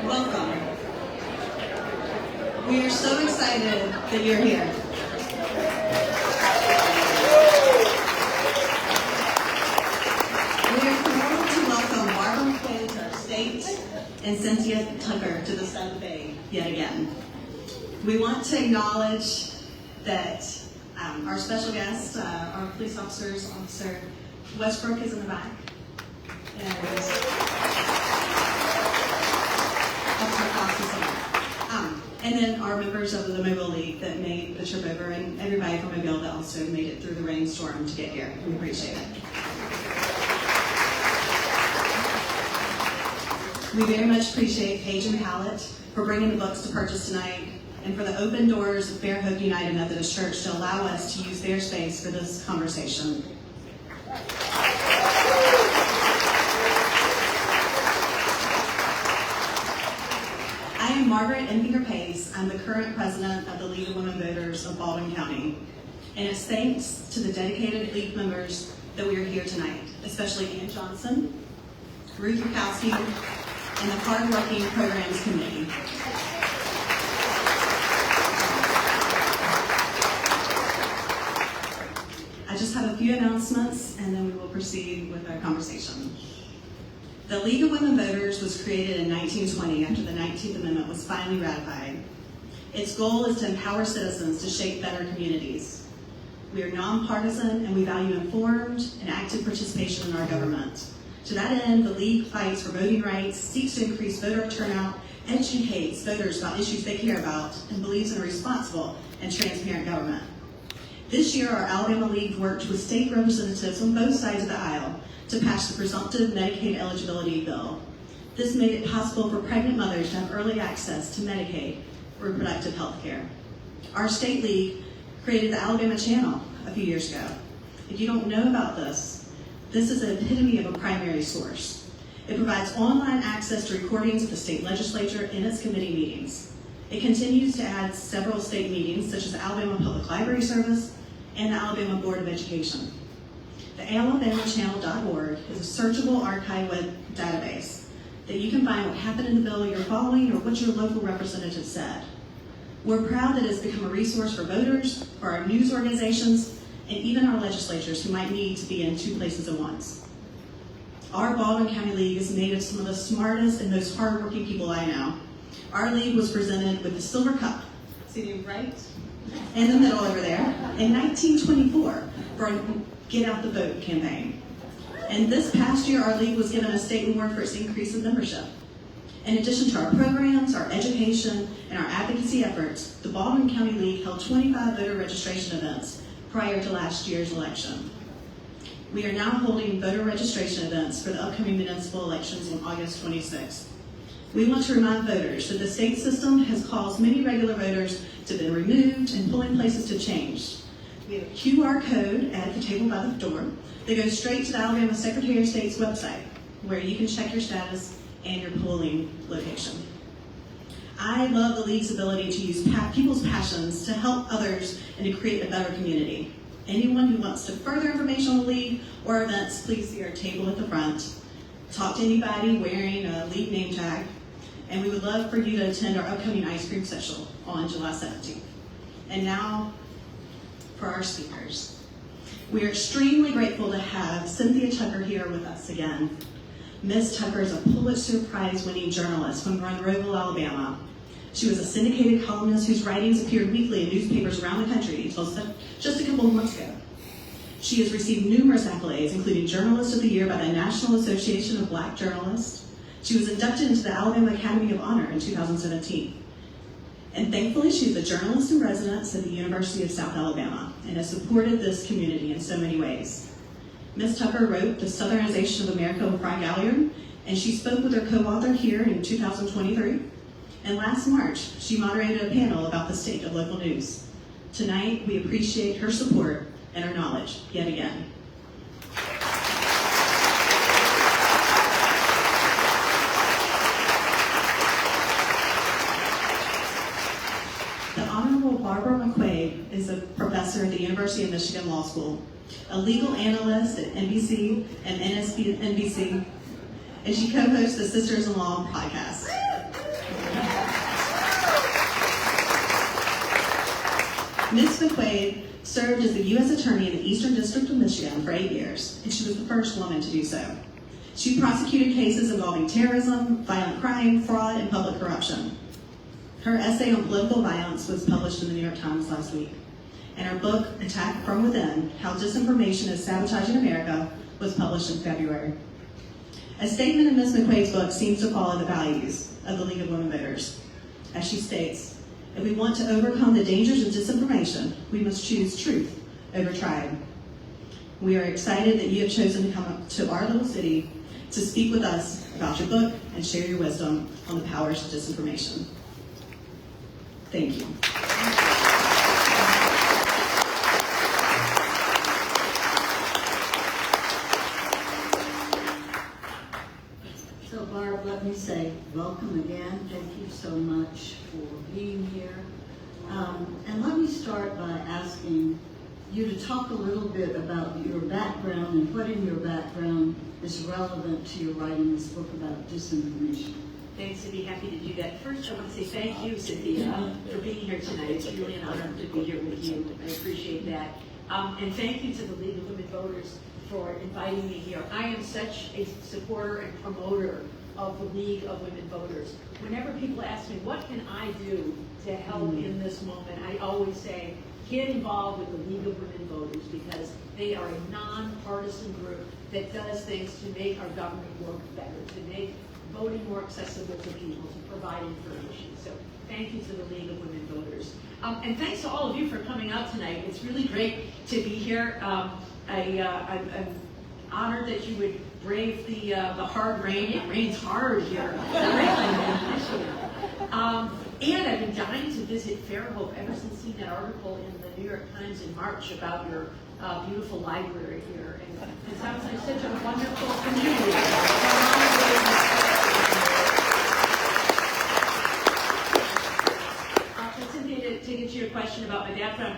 Welcome. We are so excited that you're here. We are thrilled to welcome Barbara McQuade to our state and Cynthia Tucker to the South Bay yet again. We want to acknowledge that our special guests, our police officers, Officer Westbrook is in the back, and Officer Cox is in the back. And then our members of the Mobile League that made the trip over, and everybody from Mobile that also made it through the rainstorm to get here. We appreciate it. We very much appreciate Paige and Hallett for bringing the books to purchase tonight, and for the open doors of Fairhope United Methodist Church to allow us to use their space for this conversation. I am Margaret Enfinger Pace. I'm the current president of the League of Women Voters of Baldwin County. And it's thanks to the dedicated League members that we are here tonight, especially Ann Johnson, Ruth Rukowski, and the hard-working Programs Committee. I just have a few announcements, and then we will proceed with our conversation. The League of Women Voters was created in 1920 after the 19th Amendment was finally ratified. Its goal is to empower citizens to shape better communities. We are nonpartisan, and we value informed and active participation in our government. To that end, the League fights for voting rights, seeks to increase voter turnout, educates voters about issues they care about, and believes in a responsible and transparent government. This year, our Alabama League worked with state representatives on both sides of the aisle to pass the presumptive Medicaid eligibility bill. This made it possible for pregnant mothers to have early access to Medicaid reproductive health care. Our state league created the Alabama Channel a few years ago. If you don't know about this is an epitome of a primary source. It provides online access to recordings of the state legislature and its committee meetings. It continues to add several state meetings, such as the Alabama Public Library Service and the Alabama Board of Education. The alabamachannel.org is a searchable archive web database that you can find what happened in the bill you're following or what your local representative said. We're proud that it has become a resource for voters, for our news organizations, and even our legislatures who might need to be in two places at once. Our Baldwin County League is made of some of the smartest and most hardworking people I know. Our league was presented with the Silver Cup, sitting right in the middle over there, in 1924 for a Get Out the Vote campaign. And this past year, our league was given a state award for its increase in membership. In addition to our programs, our education, and our advocacy efforts, the Baldwin County League held 25 voter registration events prior to last year's election. We are now holding voter registration events for the upcoming municipal elections on August 26th. We want to remind voters that the state system has caused many regular voters to have been removed and polling places to change. We have a QR code at the table by the door that goes straight to the Alabama Secretary of State's website, where you can check your status and your polling location. I love the League's ability to use people's passions to help others and to create a better community. Anyone who wants to further information on the League or events, please see our table at the front. Talk to anybody wearing a League name tag, and we would love for you to attend our upcoming ice cream special on July 17th. And now for our speakers. We are extremely grateful to have Cynthia Tucker here with us again. Ms. Tucker is a Pulitzer Prize-winning journalist from Monroeville, Alabama. She was a syndicated columnist whose writings appeared weekly in newspapers around the country until just a couple of months ago. She has received numerous accolades, including Journalist of the Year by the National Association of Black Journalists. She was inducted into the Alabama Academy of Honor in 2017. And thankfully, she's a journalist in residence at the University of South Alabama and has supported this community in so many ways. Ms. Tucker wrote The Southernization of America with Fry Galliard, and she spoke with her co-author here in 2023. And last March, she moderated a panel about the state of local news. Tonight, we appreciate her support and her knowledge yet again. The Honorable Barbara McQuade is a professor at the University of Michigan Law School, a legal analyst at NBC and NBC, and she co-hosts the Sisters in Law podcast. Ms. McQuade served as the U.S. Attorney in the Eastern District of Michigan for 8 years, and she was the first woman to do so. She prosecuted cases involving terrorism, violent crime, fraud, and public corruption. Her essay on political violence was published in the New York Times last week, and her book, Attack from Within, How Disinformation is Sabotaging America, was published in February. A statement in Ms. McQuade's book seems to follow the values of the League of Women Voters. As she states, if we want to overcome the dangers of disinformation, we must choose truth over tribe. We are excited that you have chosen to come up to our little city to speak with us about your book and share your wisdom on the powers of disinformation. Thank you. So Barb, let me say welcome again. Thank you so much for being here. And let me start by asking you to talk a little bit about your background and what in your background is relevant to your writing this book about disinformation. Thanks, I'd be happy to do that. First, I want to say thank you, Cynthia, for being here tonight. It's really an honor to be here with you. I appreciate that. And thank you to the League of Women Voters for inviting me here. I am such a supporter and promoter of the League of Women Voters. Whenever people ask me, what can I do to help in this moment, I always say, get involved with the League of Women Voters, because they are a nonpartisan group that does things to make our government work better, to make voting more accessible to people, to provide information. So thank you to the League of Women Voters. And thanks to all of you for coming out tonight. It's really great to be here. I'm honored that you would brave the hard rain. It rains hard here. And I've been dying to visit Fairhope ever since seeing that article in the New York Times in March about your beautiful library here. And it sounds like such a wonderful community. Cynthia, to get to your question about my background,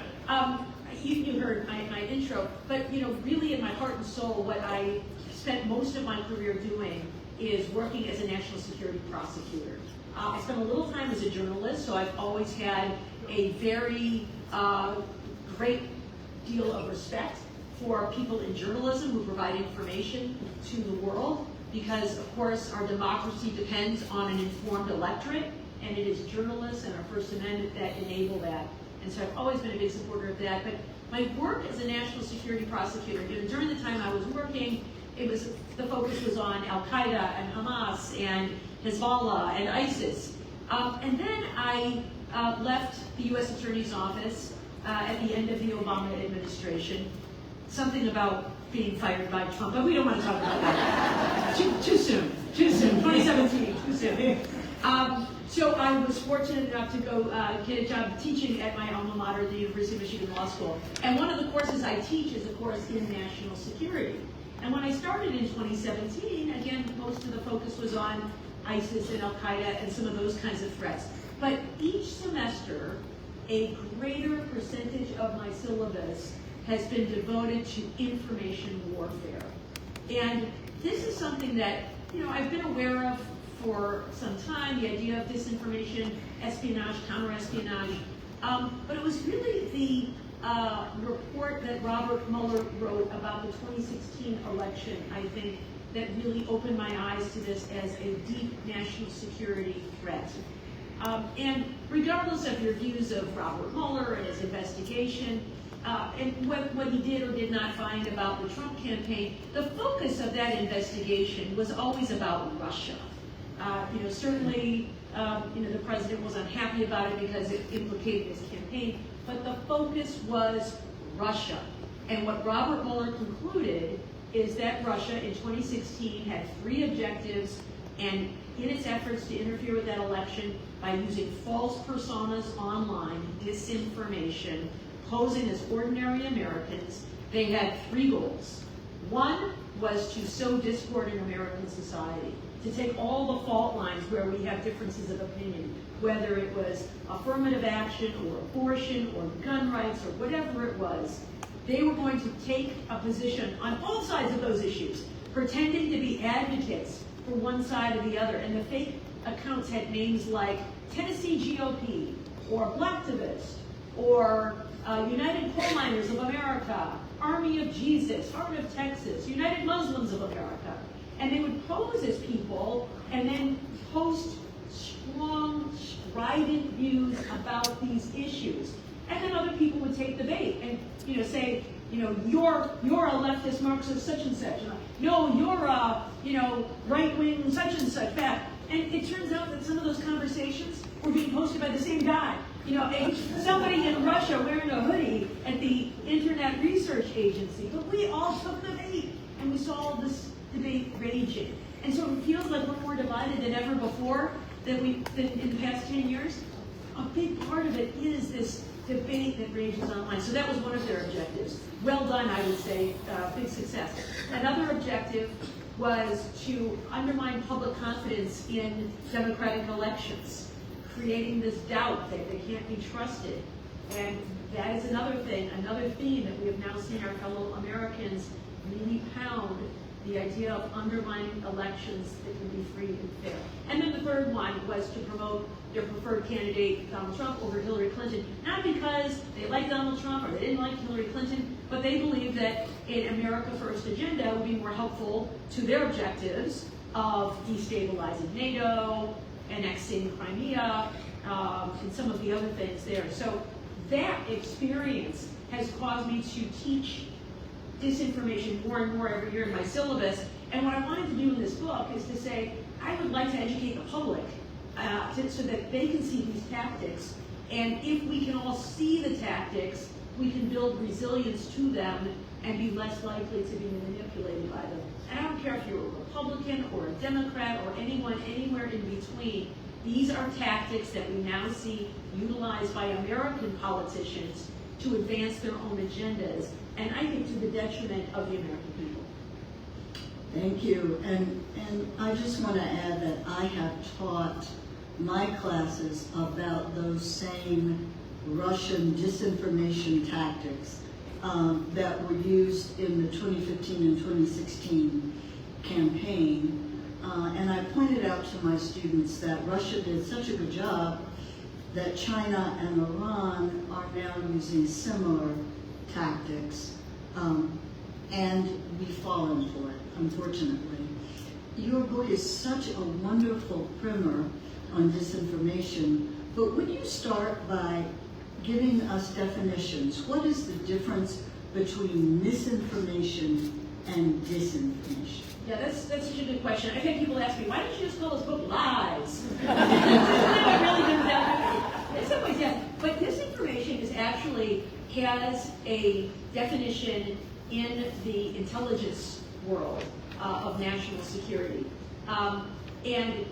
you heard my intro, but really in my heart and soul, what I spent most of my career doing is working as a national security prosecutor. I spent a little time as a journalist, so I've always had a very great deal of respect for people in journalism who provide information to the world, because of course our democracy depends on an informed electorate, and it is journalists and our First Amendment that enable that. And so I've always been a big supporter of that. But my work as a national security prosecutor, during the time I was working, the focus was on Al-Qaeda and Hamas and Hezbollah and ISIS. And then I left the U.S. Attorney's Office at the end of the Obama administration. Something about being fired by Trump, but we don't want to talk about that. Too soon, 2017, too soon. So I was fortunate enough to go get a job teaching at my alma mater, the University of Michigan Law School. And one of the courses I teach is a course in national security. And when I started in 2017, again, most of the focus was on ISIS and Al-Qaeda and some of those kinds of threats. But each semester, a greater percentage of my syllabus has been devoted to information warfare. And this is something that, I've been aware of for some time, the idea of disinformation, espionage, counter-espionage. But it was really the report that Robert Mueller wrote about the 2016 election, I think, that really opened my eyes to this as a deep national security threat. And regardless of your views of Robert Mueller and his investigation, and what he did or did not find about the Trump campaign, the focus of that investigation was always about Russia. Certainly, the president was unhappy about it because it implicated his campaign, but the focus was Russia. And what Robert Mueller concluded is that Russia in 2016 had 3 objectives, and in its efforts to interfere with that election by using false personas online, disinformation, posing as ordinary Americans, they had 3 goals. One was to sow discord in American society, to take all the fault lines where we have differences of opinion, whether it was affirmative action or abortion or gun rights or whatever it was. They were going to take a position on both sides of those issues, pretending to be advocates for one side or the other. And the fake accounts had names like Tennessee GOP, or Blacktivist, or United Coal Miners of America, Army of Jesus, Heart of Texas, United Muslims of America. And they would pose as people and then post strong, strident views about these issues. And then other people would take the bait and say, you're a leftist Marxist such and such. No, you're a right-wing such and such. That. And it turns out that some of those conversations were being posted by the same guy. Somebody in Russia wearing a hoodie at the Internet Research Agency. But we all took the bait, and we saw this debate raging. And so it feels like we're more divided than ever before than in the past 10 years. A big part of it is this debate that rages online. So that was one of their objectives. Well done, I would say, big success. Another objective was to undermine public confidence in democratic elections, creating this doubt that they can't be trusted. And that is another thing, another theme that we have now seen our fellow Americans really pound, the idea of undermining elections that can be free and fair. And then the third one was to promote their preferred candidate, Donald Trump, over Hillary Clinton, not because they liked Donald Trump or they didn't like Hillary Clinton, but they believed that an America First agenda would be more helpful to their objectives of destabilizing NATO, annexing Crimea, and some of the other things there. So that experience has caused me to teach disinformation more and more every year in my syllabus. And what I wanted to do in this book is to say, I would like to educate the public so that they can see these tactics. And if we can all see the tactics, we can build resilience to them and be less likely to be manipulated by them. And I don't care if you're a Republican or a Democrat or anyone anywhere in between. These are tactics that we now see utilized by American politicians to advance their own agendas, and I think to the detriment of the American people. Thank you. And I just want to add that I have taught my classes about those same Russian disinformation tactics that were used in the 2015 and 2016 campaign. And I pointed out to my students that Russia did such a good job that China and Iran are now using similar tactics, and we've fallen for it, unfortunately. Your book is such a wonderful primer on disinformation, but would you start by giving us definitions? What is the difference between misinformation and disinformation? Yeah, that's such a good question. I've had people ask me, why don't you just call this book Lies? In some ways, yeah. But disinformation has a definition in the intelligence world of national security. And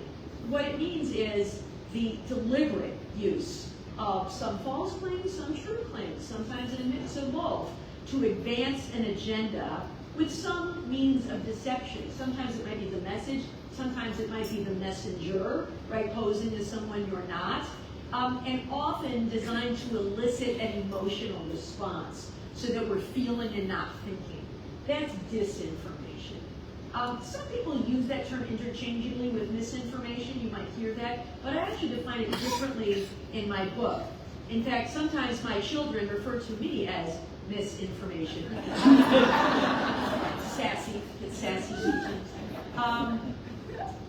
what it means is the deliberate use of some false claims, some true claims, sometimes in a mix of both, to advance an agenda with some means of deception. Sometimes it might be the message, sometimes it might be the messenger, right, posing as someone you're not, and often designed to elicit an emotional response so that we're feeling and not thinking. That's disinformation. Some people use that term interchangeably with misinformation. You might hear that, but I actually define it differently in my book. In fact, sometimes my children refer to me as misinformation. It's sassy.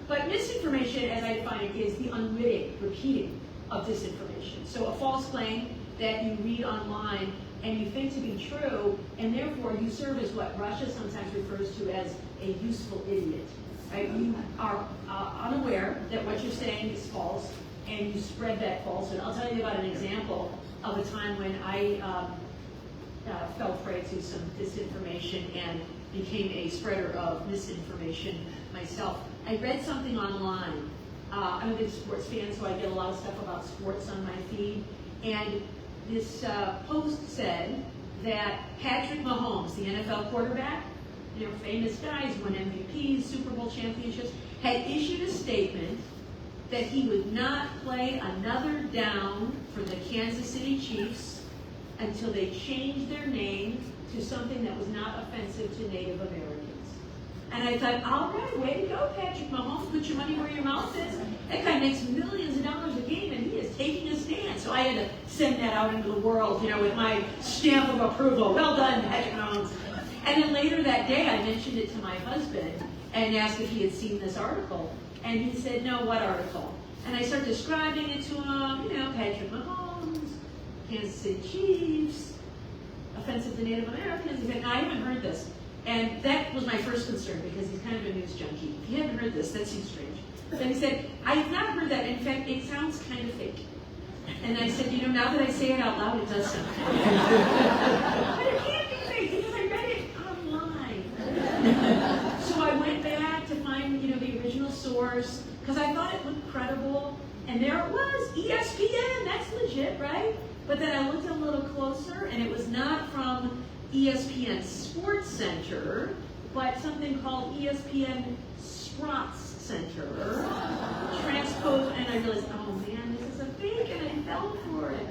But misinformation, as I define it, is the unwitting repeating of disinformation. So a false claim that you read online and you think to be true, and therefore you serve as what Russia sometimes refers to as a useful idiot. Right? You are unaware that what you're saying is false, and you spread that falsehood. I'll tell you about an example of a time when I fell prey to some disinformation and became a spreader of misinformation myself. I read something online. I'm a big sports fan, so I get a lot of stuff about sports on my feed. And this post said that Patrick Mahomes, the NFL quarterback, famous guy, he's won MVPs, Super Bowl championships, had issued a statement that he would not play another down for the Kansas City Chiefs until they changed their name to something that was not offensive to Native Americans. And I thought, all right, way to go, Patrick Mahomes, put your money where your mouth is. That guy makes millions of dollars a game, and he is taking a stand. So I had to send that out into the world, with my stamp of approval. Well done, Patrick Mahomes. And then later that day, I mentioned it to my husband and asked if he had seen this article. And he said, no, what article? And I started describing it to him, Patrick Mahomes, Kansas City Chiefs, offensive to Native Americans. He said, no, I haven't heard this. And that was my first concern because he's kind of a news junkie. If you haven't heard this, that seems strange. Then he said, I have not heard that. In fact, it sounds kind of fake. And I said, now that I say it out loud, it does sound fake. But it can't be fake because I read it online. So I went back to find, the original source because I thought it looked credible. And there it was, ESPN. That's legit, right? But then I looked a little closer, and it was not from ESPN Sports Center, but something called ESPN Sprots Center. Transpose, and I realized, oh man, this is a fake, and I fell for it.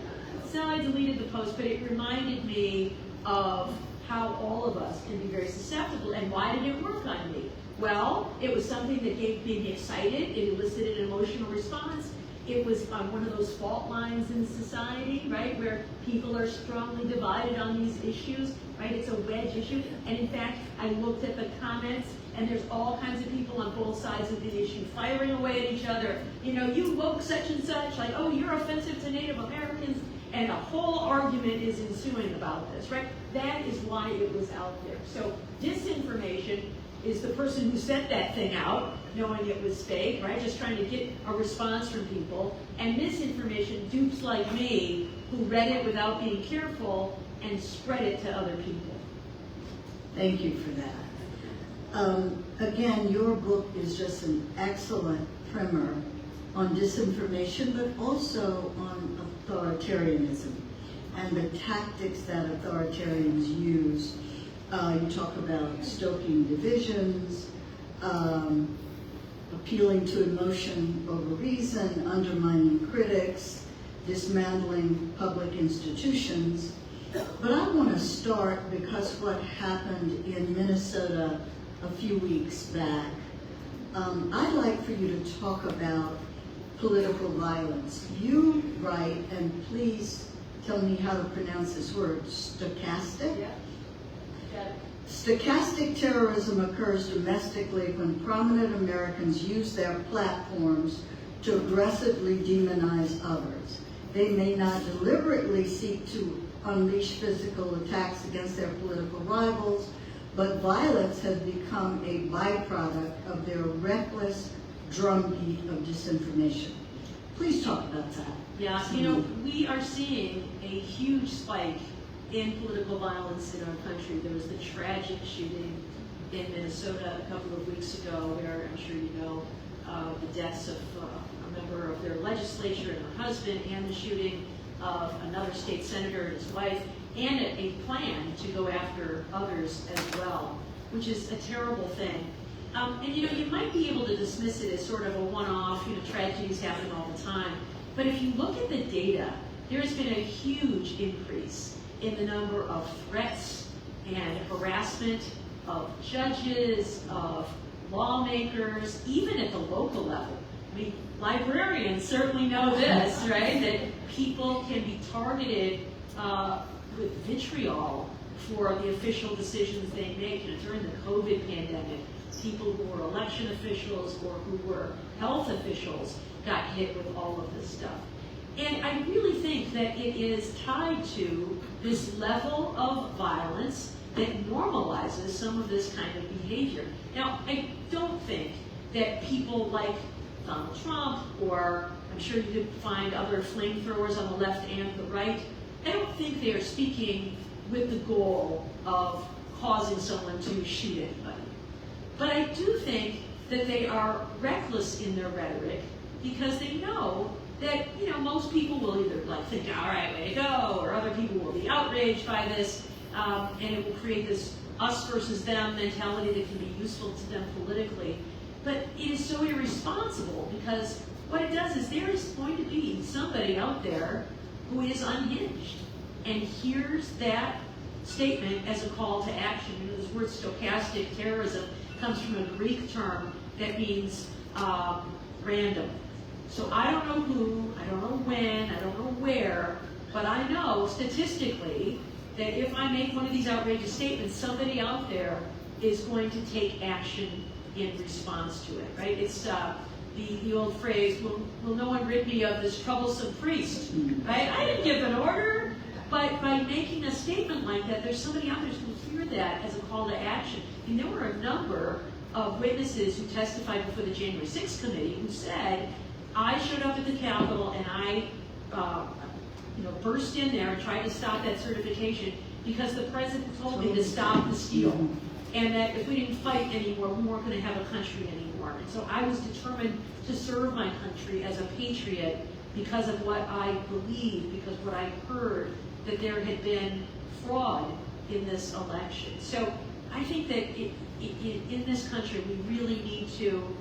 So I deleted the post, but it reminded me of how all of us can be very susceptible. And why did it work on me? Well, it was something that gave me excited. It elicited an emotional response. It was on one of those fault lines in society, right, where people are strongly divided on these issues, right? It's a wedge issue. And in fact, I looked at the comments, and there's all kinds of people on both sides of the issue firing away at each other. You woke such and such, like, oh, you're offensive to Native Americans, and a whole argument is ensuing about this, right? That is why it was out there. So disinformation is the person who sent that thing out, knowing it was fake, right? Just trying to get a response from people. And misinformation, dupes like me, who read it without being careful and spread it to other people. Thank you for that. Again, your book is just an excellent primer on disinformation, but also on authoritarianism and the tactics that authoritarians use. You talk about stoking divisions, appealing to emotion over reason, undermining critics, dismantling public institutions. But I want to start because what happened in Minnesota a few weeks back. I'd like for you to talk about political violence. You write, and please tell me how to pronounce this word, stochastic? Yeah. Stochastic terrorism occurs domestically when prominent Americans use their platforms to aggressively demonize others. They may not deliberately seek to unleash physical attacks against their political rivals, but violence has become a byproduct of their reckless drumbeat of disinformation. Please talk about that. Yeah, we are seeing a huge spike in political violence in our country. There was the tragic shooting in Minnesota a couple of weeks ago where, I'm sure you know, the deaths of a member of their legislature and her husband, and the shooting of another state senator and his wife, and a plan to go after others as well, which is a terrible thing. And you might be able to dismiss it as sort of a one-off, tragedies happen all the time. But if you look at the data, there has been a huge increase in the number of threats and harassment of judges, of lawmakers, even at the local level. I mean, librarians certainly know this, right? That people can be targeted with vitriol for the official decisions they make. During the COVID pandemic, people who were election officials or who were health officials got hit with all of this stuff. And I really think that it is tied to this level of violence that normalizes some of this kind of behavior. Now, I don't think that people like Donald Trump, or I'm sure you could find other flamethrowers on the left and the right, I don't think they are speaking with the goal of causing someone to shoot anybody. But I do think that they are reckless in their rhetoric because they know that, most people will either think, all right, way to go, or other people will be outraged by this, and it will create this us versus them mentality that can be useful to them politically. But it is so irresponsible because what it does is there is going to be somebody out there who is unhinged and hears that statement as a call to action. This word stochastic terrorism, comes from a Greek term that means random. So I don't know who, I don't know when, I don't know where, but I know statistically that if I make one of these outrageous statements, somebody out there is going to take action in response to it, right? It's the old phrase, will no one rid me of this troublesome priest, right? I didn't give an order, but by making a statement like that, there's somebody out there who will hear that as a call to action. And there were a number of witnesses who testified before the January 6th committee who said, I showed up at the Capitol and I burst in there and tried to stop that certification because the president told me to stop the steal. And that if we didn't fight anymore, we weren't going to have a country anymore. And so I was determined to serve my country as a patriot because of what I believed, because what I heard, that there had been fraud in this election. So I think that in this country, we really need to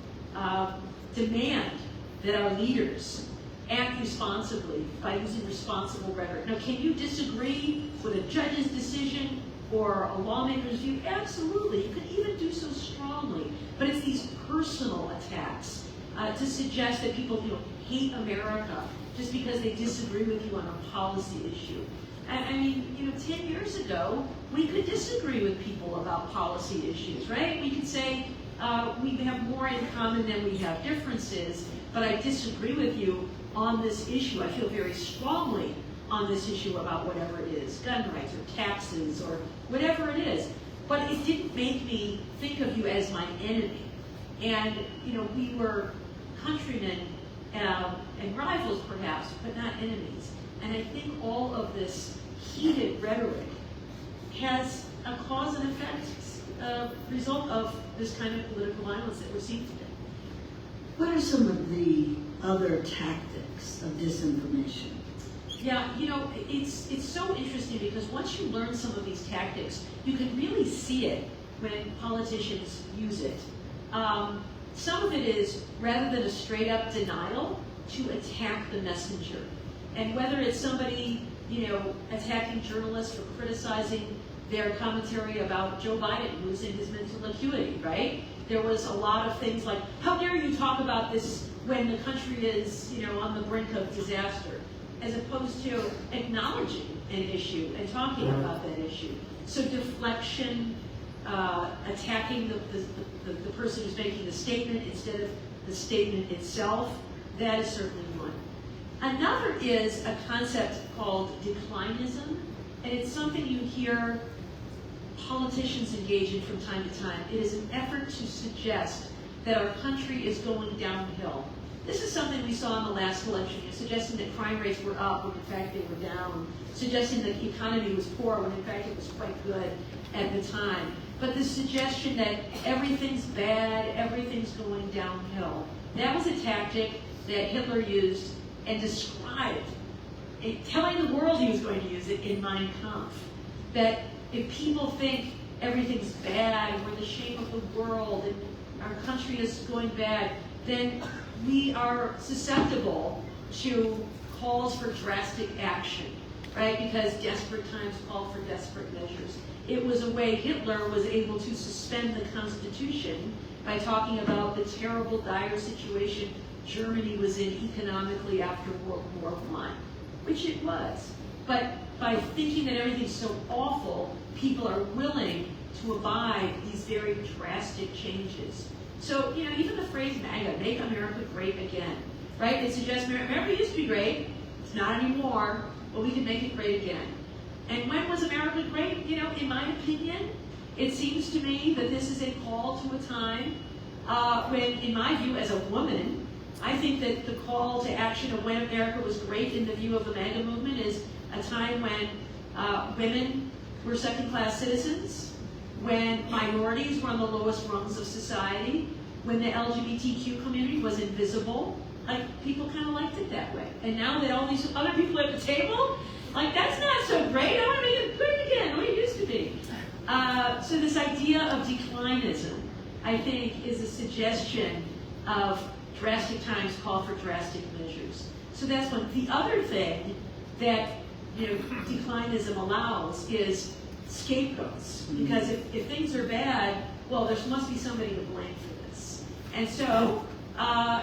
demand that our leaders act responsibly by using responsible rhetoric. Now, can you disagree with a judge's decision or a lawmaker's view? Absolutely. You can even do so strongly. But it's these personal attacks to suggest that people hate America just because they disagree with you on a policy issue. I mean, 10 years ago, we could disagree with people about policy issues, right? We could say we have more in common than we have differences, but I disagree with you on this issue. I feel very strongly on this issue about whatever it is, gun rights or taxes or whatever it is. But it didn't make me think of you as my enemy. And, we were countrymen and rivals perhaps, but not enemies. And I think all of this heated rhetoric has a cause and effect result of this kind of political violence that we're seeing today. What are some of the other tactics of disinformation? Yeah, it's so interesting because once you learn some of these tactics, you can really see it when politicians use it. Some of it is, rather than a straight up denial, to attack the messenger. And whether it's somebody, attacking journalists for criticizing their commentary about Joe Biden losing his mental acuity, right? There was a lot of things like, how dare you talk about this when the country is, on the brink of disaster, as opposed to acknowledging an issue and talking about that issue. So deflection, attacking the person who's making the statement instead of the statement itself, that is certainly one. Another is a concept called declinism, and it's something you hear politicians engage in from time to time. It is an effort to suggest that our country is going downhill. This is something we saw in the last election, suggesting that crime rates were up when in fact they were down, suggesting that the economy was poor when in fact it was quite good at the time. But the suggestion that everything's bad, everything's going downhill, that was a tactic that Hitler used and described, telling the world he was going to use it in Mein Kampf. That if people think everything's bad, we're the shame of the world, and our country is going bad, then we are susceptible to calls for drastic action, right? Because desperate times call for desperate measures. It was a way Hitler was able to suspend the Constitution by talking about the terrible, dire situation Germany was in economically after World War I, which it was. But by thinking that everything's so awful, people are willing to abide these very drastic changes. So, even the phrase MAGA, make America great again, right? It suggests America used to be great, it's not anymore, but we can make it great again. And when was America great? In my opinion, it seems to me that this is a call to a time when, in my view, as a woman, I think that the call to action of when America was great in the view of the MAGA movement is a time when women were second-class citizens, when minorities were on the lowest rungs of society, when the LGBTQ community was invisible. Like, people kind of liked it that way. And now that all these other people at the table, like, that's not so great. I want to make it great again, the way it used to be. So this idea of declinism, I think, is a suggestion of drastic times call for drastic measures. So that's one. The other thing that declinism allows is scapegoats. Because if things are bad, well, there must be somebody to blame for this. And so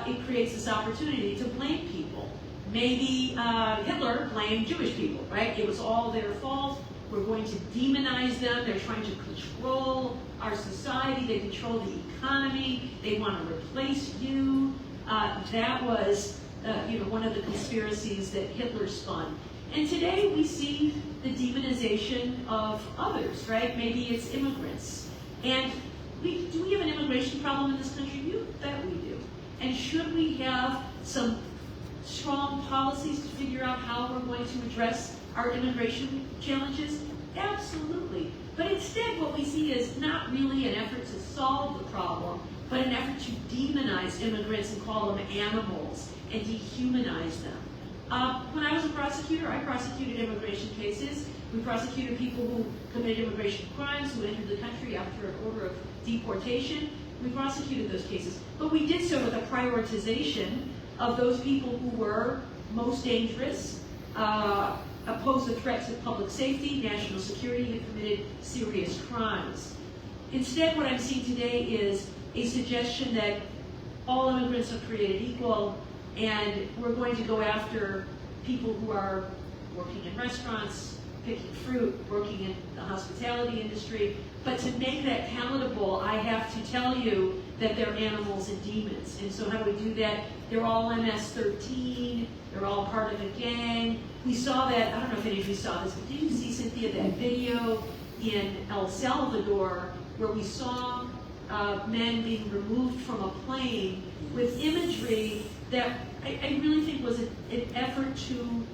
it creates this opportunity to blame people. Maybe Hitler blamed Jewish people, right? It was all their fault. We're going to demonize them. They're trying to control our society. They control the economy. They want to replace you. That was one of the conspiracies that Hitler spun. And today we see the demonization of others, right? Maybe it's immigrants. And do we have an immigration problem in this country? You bet we do. And should we have some strong policies to figure out how we're going to address our immigration challenges? Absolutely. But instead what we see is not really an effort to solve the problem, but an effort to demonize immigrants and call them animals and dehumanize them. When I was a prosecutor, I prosecuted immigration cases. We prosecuted people who committed immigration crimes, who entered the country after an order of deportation. We prosecuted those cases. But we did so with a prioritization of those people who were most dangerous, posed a threat to public safety, national security, and committed serious crimes. Instead, what I'm seeing today is a suggestion that all immigrants are created equal, and we're going to go after people who are working in restaurants, picking fruit, working in the hospitality industry. But to make that palatable, I have to tell you that they're animals and demons. And so how do we do that? They're all MS-13, they're all part of a gang. We saw that, I don't know if any of you saw this, but did you see, Cynthia, that video in El Salvador where we saw men being removed from a plane with imagery that I really think was an effort to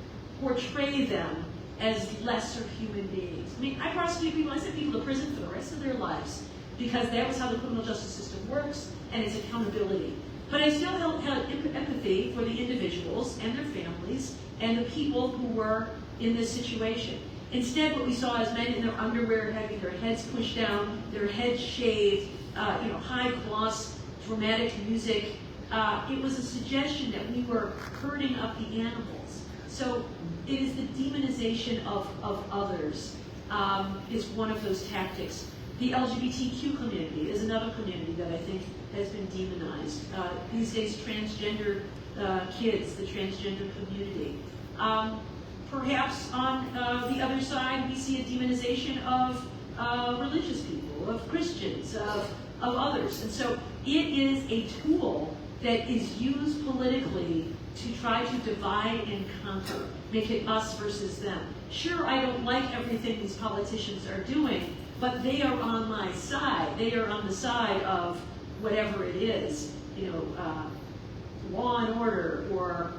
portray them as lesser human beings. I mean, I prosecute people, I sent people to prison for the rest of their lives because that was how the criminal justice system works, and it's accountability. But I still had empathy for the individuals and their families and the people who were in this situation. Instead, what we saw is men in their underwear having their heads pushed down, their heads shaved, high gloss, dramatic music. It was a suggestion that we were herding up the animals. So it is the demonization of others is one of those tactics. The LGBTQ community is another community that I think has been demonized. These days, transgender kids, the transgender community. Perhaps on the other side, we see a demonization of religious people, of Christians, of others. And so it is a tool that is used politically to try to divide and conquer, make it us versus them. Sure, I don't like everything these politicians are doing, but they are on my side. They are on the side of whatever it is, law and order, or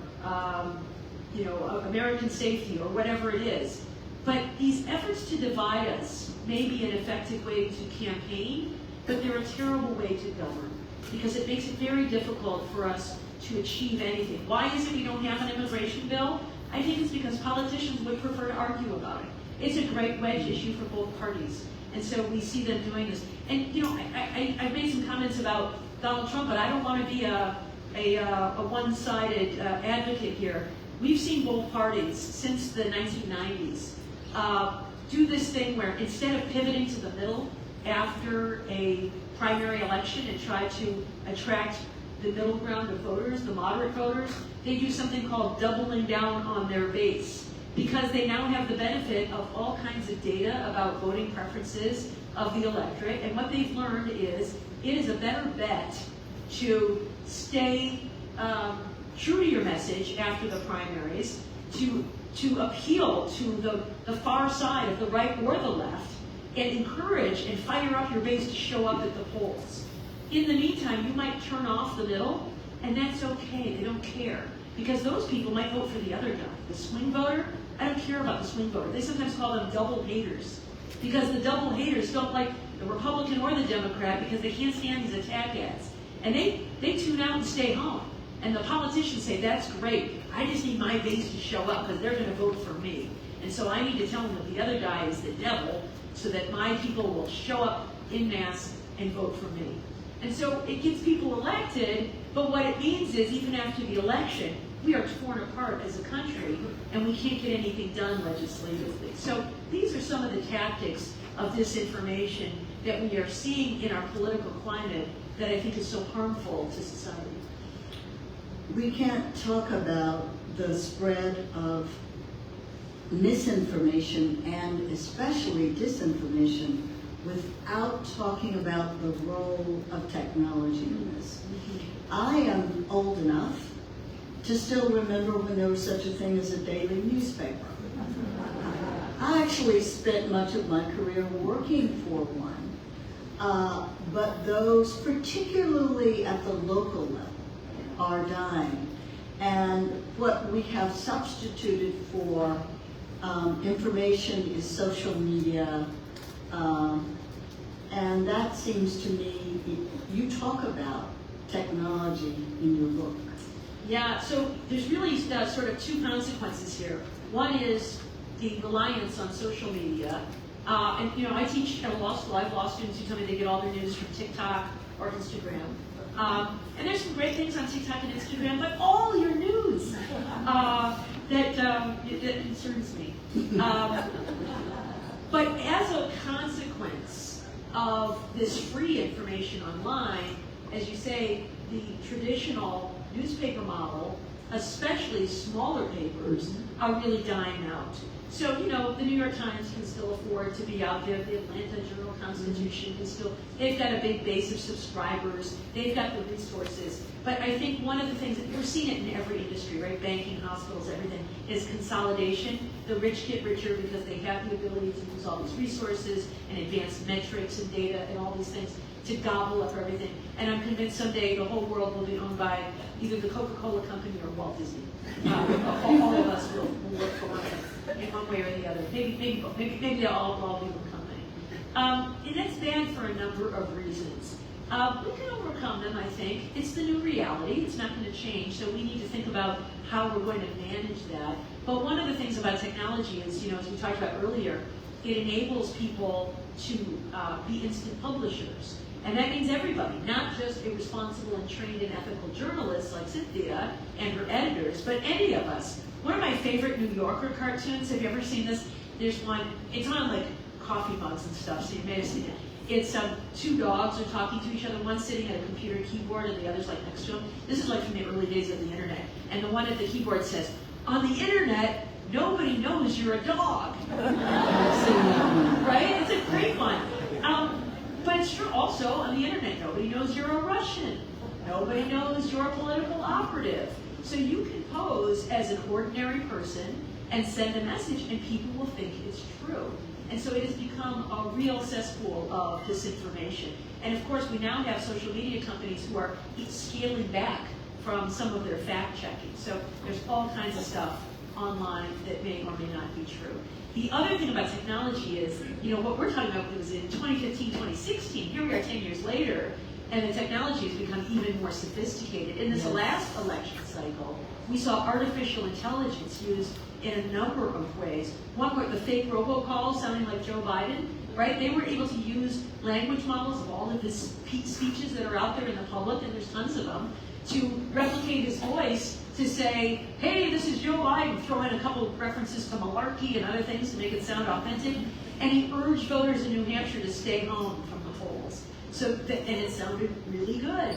American safety, or whatever it is. But these efforts to divide us may be an effective way to campaign, but they're a terrible way to govern, because it makes it very difficult for us to achieve anything. Why is it we don't have an immigration bill? I think it's because politicians would prefer to argue about it. It's a great wedge issue for both parties. And so we see them doing this. And I've made some comments about Donald Trump, but I don't want to be a one-sided advocate here. We've seen both parties since the 1990s do this thing where instead of pivoting to the middle after a primary election and try to attract the middle ground of voters, the moderate voters, they do something called doubling down on their base, because they now have the benefit of all kinds of data about voting preferences of the electorate. And what they've learned is it is a better bet to stay true to your message after the primaries, to appeal to the far side of the right or the left, and encourage and fire up your base to show up at the polls. In the meantime, you might turn off the middle, and that's okay. They don't care, because those people might vote for the other guy. The swing voter, I don't care about the swing voter. They sometimes call them double haters, because the double haters don't like the Republican or the Democrat because they can't stand these attack ads. And they tune out and stay home. And the politicians say, that's great. I just need my base to show up because they're going to vote for me. And so I need to tell them that the other guy is the devil so that my people will show up en masse and vote for me. And so it gets people elected, but what it means is even after the election, we are torn apart as a country and we can't get anything done legislatively. So these are some of the tactics of disinformation that we are seeing in our political climate that I think is so harmful to society. We can't talk about the spread of misinformation and especially disinformation without talking about the role of technology in this. I am old enough to still remember when there was such a thing as a daily newspaper. I actually spent much of my career working for one, but those, particularly at the local level, are dying. And what we have substituted for information is social media, and that seems to me, you talk about technology in your book. Yeah, so there's really sort of two consequences here. One is the reliance on social media. And you know, I teach at a law school. I have law students who tell me they get all their news from TikTok or Instagram. And there's some great things on TikTok and Instagram, but all your news that concerns me. But as a consequence of this free information online, as you say, the traditional newspaper model, especially smaller papers, are really dying out. So, you know, the New York Times can still afford to be out there. The Atlanta Journal-Constitution can still, they've got a big base of subscribers. They've got the resources. But I think one of the things, that we're seeing it in every industry, right? Banking, hospitals, everything, is consolidation. The rich get richer because they have the ability to use all these resources and advanced metrics and data and all these things to gobble up everything. And I'm convinced someday the whole world will be owned by either the Coca-Cola company or Walt Disney. All of us will work for one in one way or the other. Maybe they'll all be one company. And that's bad for a number of reasons. We can overcome them, I think. It's the new reality. It's not going to change. So we need to think about how we're going to manage that. But one of the things about technology is, you know, as we talked about earlier, it enables people to be instant publishers. And that means everybody, not just a responsible and trained and ethical journalists like Cynthia and her editors, but any of us. One of my favorite New Yorker cartoons, have you ever seen this? There's one, it's on like coffee mugs and stuff, so you may have seen it. It's two dogs are talking to each other, one's sitting at a computer keyboard and the other's like next to him. This is like from the early days of the internet. And the one at the keyboard says, "On the internet, nobody knows you're a dog." Right? It's a great one. But it's true also on the internet, nobody knows you're a Russian. Nobody knows you're a political operative. So you can pose as an ordinary person and send a message and people will think it's true. And so it has become a real cesspool of disinformation. And of course we now have social media companies who are scaling back from some of their fact checking. So there's all kinds of stuff online that may or may not be true. The other thing about technology is, you know, what we're talking about was in 2015, 2016. Here we are 10 years later, and the technology has become even more sophisticated. In this last election cycle, we saw artificial intelligence used in a number of ways. One were the fake robocalls sounding like Joe Biden, right? They were able to use language models of all of his speeches that are out there in the public, and there's tons of them, to replicate his voice to say, "Hey, this is Joe Biden," throw in a couple of references to malarkey and other things to make it sound authentic. And he urged voters in New Hampshire to stay home from the polls. So, and it sounded really good.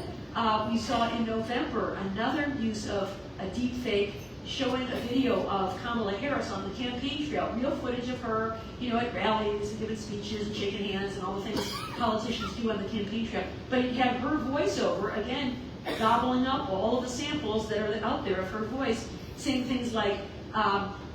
We saw in November another use of a deep fake showing a video of Kamala Harris on the campaign trail, real footage of her, you know, at rallies and giving speeches and shaking hands and all the things politicians do on the campaign trail. But it had her voiceover, again, gobbling up all of the samples that are out there of her voice, saying things like,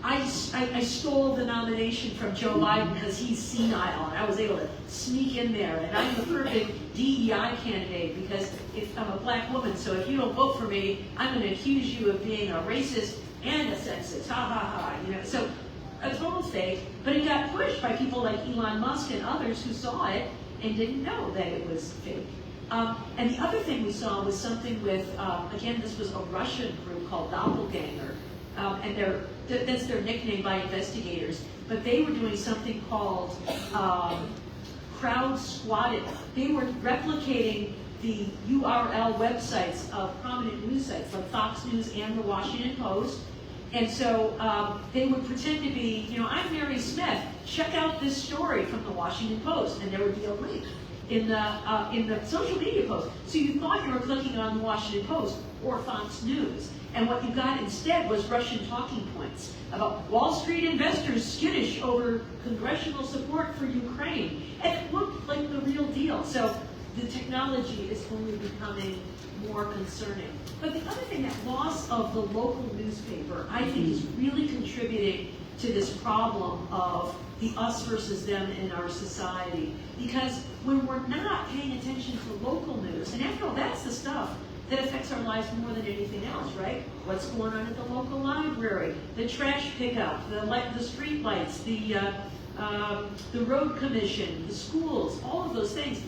I stole the nomination from Joe Biden because he's senile, and I was able to sneak in there, and I'm the perfect DEI candidate because if I'm a black woman, so if you don't vote for me, I'm going to accuse you of being a racist and a sexist, ha ha ha, you know. So a total fake, but it got pushed by people like Elon Musk and others who saw it and didn't know that it was fake. And the other thing we saw was something with, again, this was a Russian group called Doppelganger, and that's their nickname by investigators, but they were doing something called crowd squatting. They were replicating the URL websites of prominent news sites like Fox News and the Washington Post. And so they would pretend to be, you know, "I'm Mary Smith, check out this story from the Washington Post," and there would be a link in the social media post. So you thought you were clicking on the Washington Post or Fox News, and what you got instead was Russian talking points about Wall Street investors skittish over congressional support for Ukraine, and it looked like the real deal. So the technology is only becoming more concerning. But the other thing, that loss of the local newspaper, I think, is really contributing to this problem of the us versus them in our society. Because when we're not paying attention to local news, and after all, that's the stuff that affects our lives more than anything else, right? What's going on at the local library, the trash pickup, the street lights, the road commission, the schools, all of those things.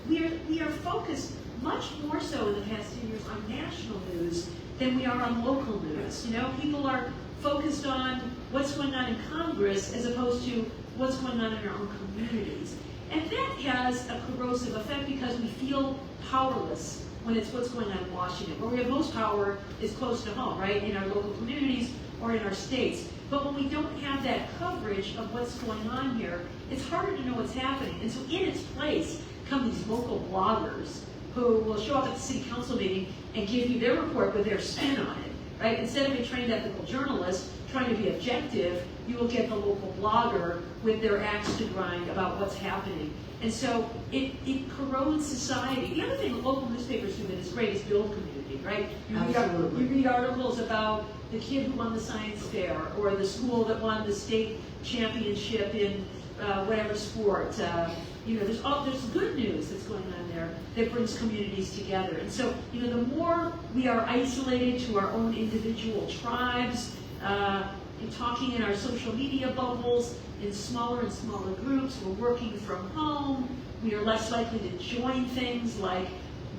We are focused much more so in the past 10 years on national news than we are on local news. You know, people are focused on what's going on in Congress as opposed to what's going on in our own communities. And that has a corrosive effect because we feel powerless when it's what's going on in Washington. Where we have most power is close to home, right? In our local communities or in our states. But when we don't have that coverage of what's going on here, it's harder to know what's happening. And so in its place come these local bloggers who will show up at the city council meeting and give you their report with their spin on it, right? Instead of a trained ethical journalist trying to be objective, you will get the local blogger with their axe to grind about what's happening. And so it corrodes society. The other thing that local newspapers do that is great is build community, right? You read articles about the kid who won the science fair or the school that won the state championship in whatever sport. There's good news that's going on there that brings communities together. And so, the more we are isolated to our own individual tribes, talking in our social media bubbles, in smaller and smaller groups, we're working from home, we are less likely to join things like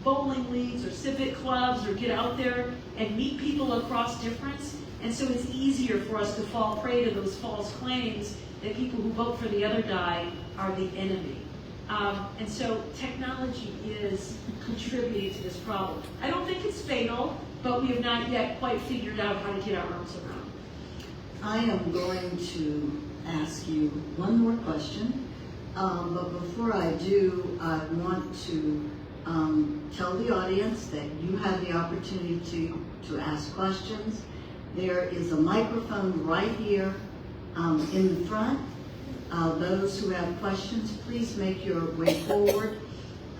bowling leagues or civic clubs or get out there and meet people across difference. And so it's easier for us to fall prey to those false claims that people who vote for the other guy are the enemy. And so technology is contributing to this problem. I don't think it's fatal, but we have not yet quite figured out how to get our arms around. I am going to ask you one more question, but before I do, I want to tell the audience that you have the opportunity to ask questions. There is a microphone right here in the front. Those who have questions, please make your way forward.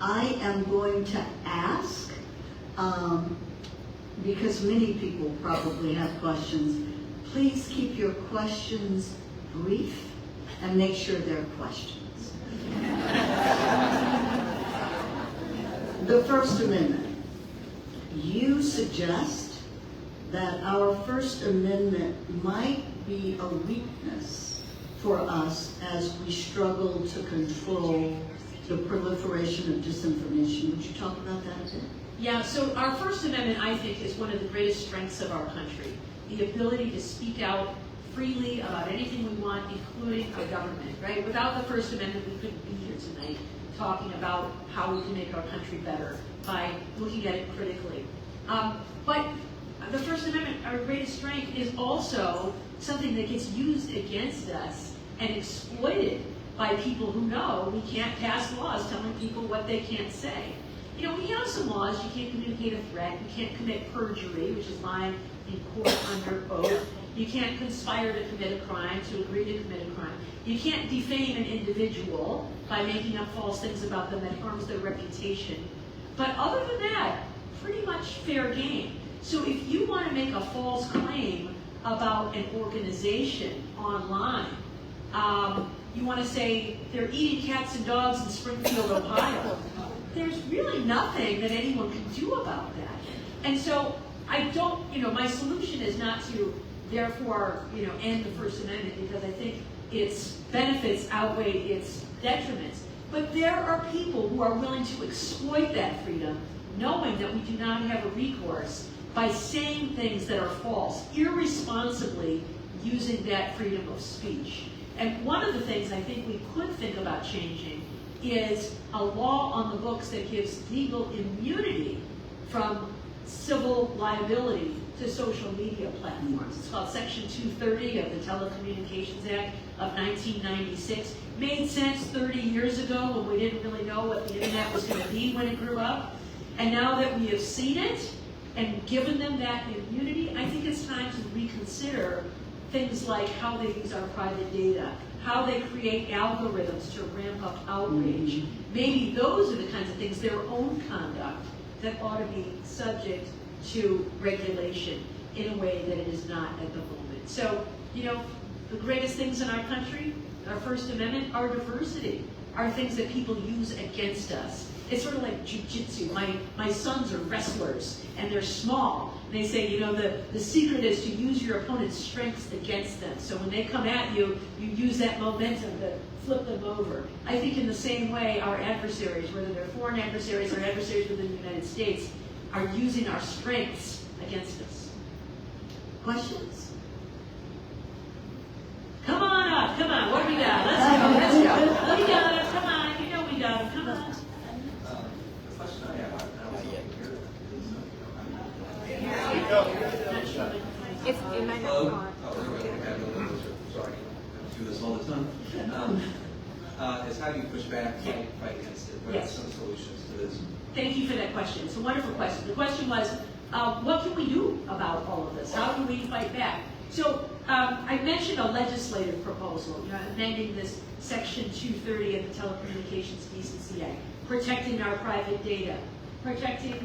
I am going to ask, because many people probably have questions, please keep your questions brief and make sure they're questions. The First Amendment. You suggest that our First Amendment might be a weakness for us as we struggle to control the proliferation of disinformation. Would you talk about that a bit? Yeah, so our First Amendment, I think, is one of the greatest strengths of our country. The ability to speak out freely about anything we want, including our government, right? Without the First Amendment, we couldn't be here tonight talking about how we can make our country better by looking at it critically. But the First Amendment, our greatest strength, is also something that gets used against us and exploited by people who know we can't pass laws telling people what they can't say. We have some laws. You can't communicate a threat. You can't commit perjury, which is lying in court under oath. You can't conspire to commit a crime, to agree to commit a crime. You can't defame an individual by making up false things about them that harms their reputation. But other than that, pretty much fair game. So if you want to make a false claim about an organization online, you want to say they're eating cats and dogs in Springfield, Ohio. There's really nothing that anyone can do about that. And so I don't, my solution is not to therefore, end the First Amendment, because I think its benefits outweigh its detriments. But there are people who are willing to exploit that freedom, knowing that we do not have a recourse, by saying things that are false, irresponsibly using that freedom of speech. And one of the things I think we could think about changing is a law on the books that gives legal immunity from civil liability to social media platforms. It's called Section 230 of the Telecommunications Act of 1996. Made sense 30 years ago when we didn't really know what the internet was going to be when it grew up. And now that we have seen it and given them that immunity, I think it's time to reconsider things like how they use our private data, how they create algorithms to ramp up outrage. Maybe those are the kinds of things, their own conduct, that ought to be subject to regulation in a way that it is not at the moment. So, you know, the greatest things in our country, our First Amendment, are diversity, are things that people use against us. It's sort of like jujitsu. My sons are wrestlers, and they're small. And they say, you know, the secret is to use your opponent's strengths against them. So when they come at you, you use that momentum to flip them over. I think in the same way, our adversaries, whether they're foreign adversaries or adversaries within the United States, are using our strengths against us. Questions? Come on up, come on, what do we got? Let's go. We got it, come on, you know we got it, come on. The question I have, I was over here. It might not Hello? go on. Sorry, I do this all the time. Is how do you push back, fight against it? What are Yes. some solutions to this? Thank you for that question. It's a wonderful question. The question was, what can we do about all of this? How do we fight back? So I mentioned a legislative proposal, you know, amending this Section 230 of the Telecommunications Decency Act, protecting our private data, protecting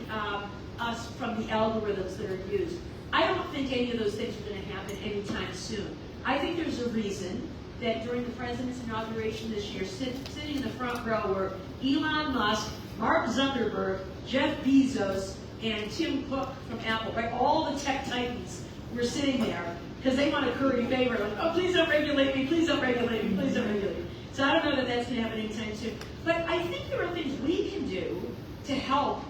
us from the algorithms that are used. I don't think any of those things are going to happen anytime soon. I think there's a reason that during the president's inauguration this year, sitting in the front row were Elon Musk, Mark Zuckerberg, Jeff Bezos, and Tim Cook from Apple, right? All the tech titans were sitting there because they want to curry favor, like, oh, please don't regulate me, please don't regulate me, please don't regulate me. So I don't know that that's going to happen anytime soon. But I think there are things we can do to help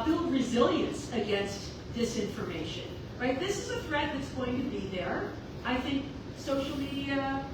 build resilience against disinformation, right? This is a threat that's going to be there. I think social media,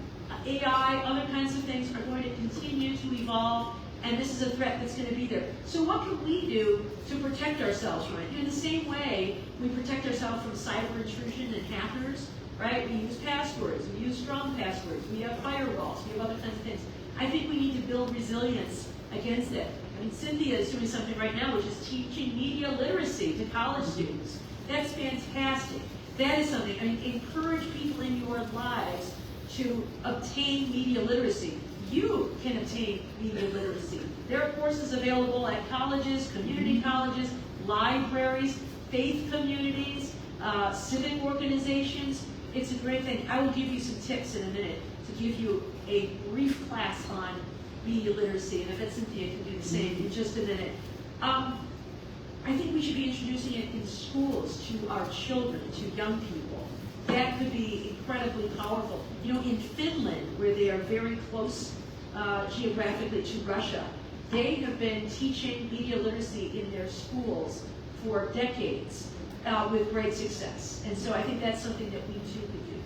AI, other kinds of things are going to continue to evolve, and this is a threat that's going to be there. So what can we do to protect ourselves from it? In the same way we protect ourselves from cyber intrusion and hackers, right? We use passwords, we use strong passwords, we have firewalls, we have other kinds of things. I think we need to build resilience against it. I mean, Cynthia is doing something right now which is teaching media literacy to college students. That's fantastic. That is something. I mean, encourage people in your lives to obtain media literacy. You can obtain media literacy. There are courses available at colleges, community colleges, libraries, faith communities, civic organizations. It's a great thing. I will give you some tips in a minute to give you a brief class on media literacy, and I bet Cynthia can do the same in just a minute. I think we should be introducing it in schools to our children, to young people. That could be incredibly powerful. You know, in Finland, where they are very close geographically to Russia, they have been teaching media literacy in their schools for decades with great success. And so I think that's something that we too could do.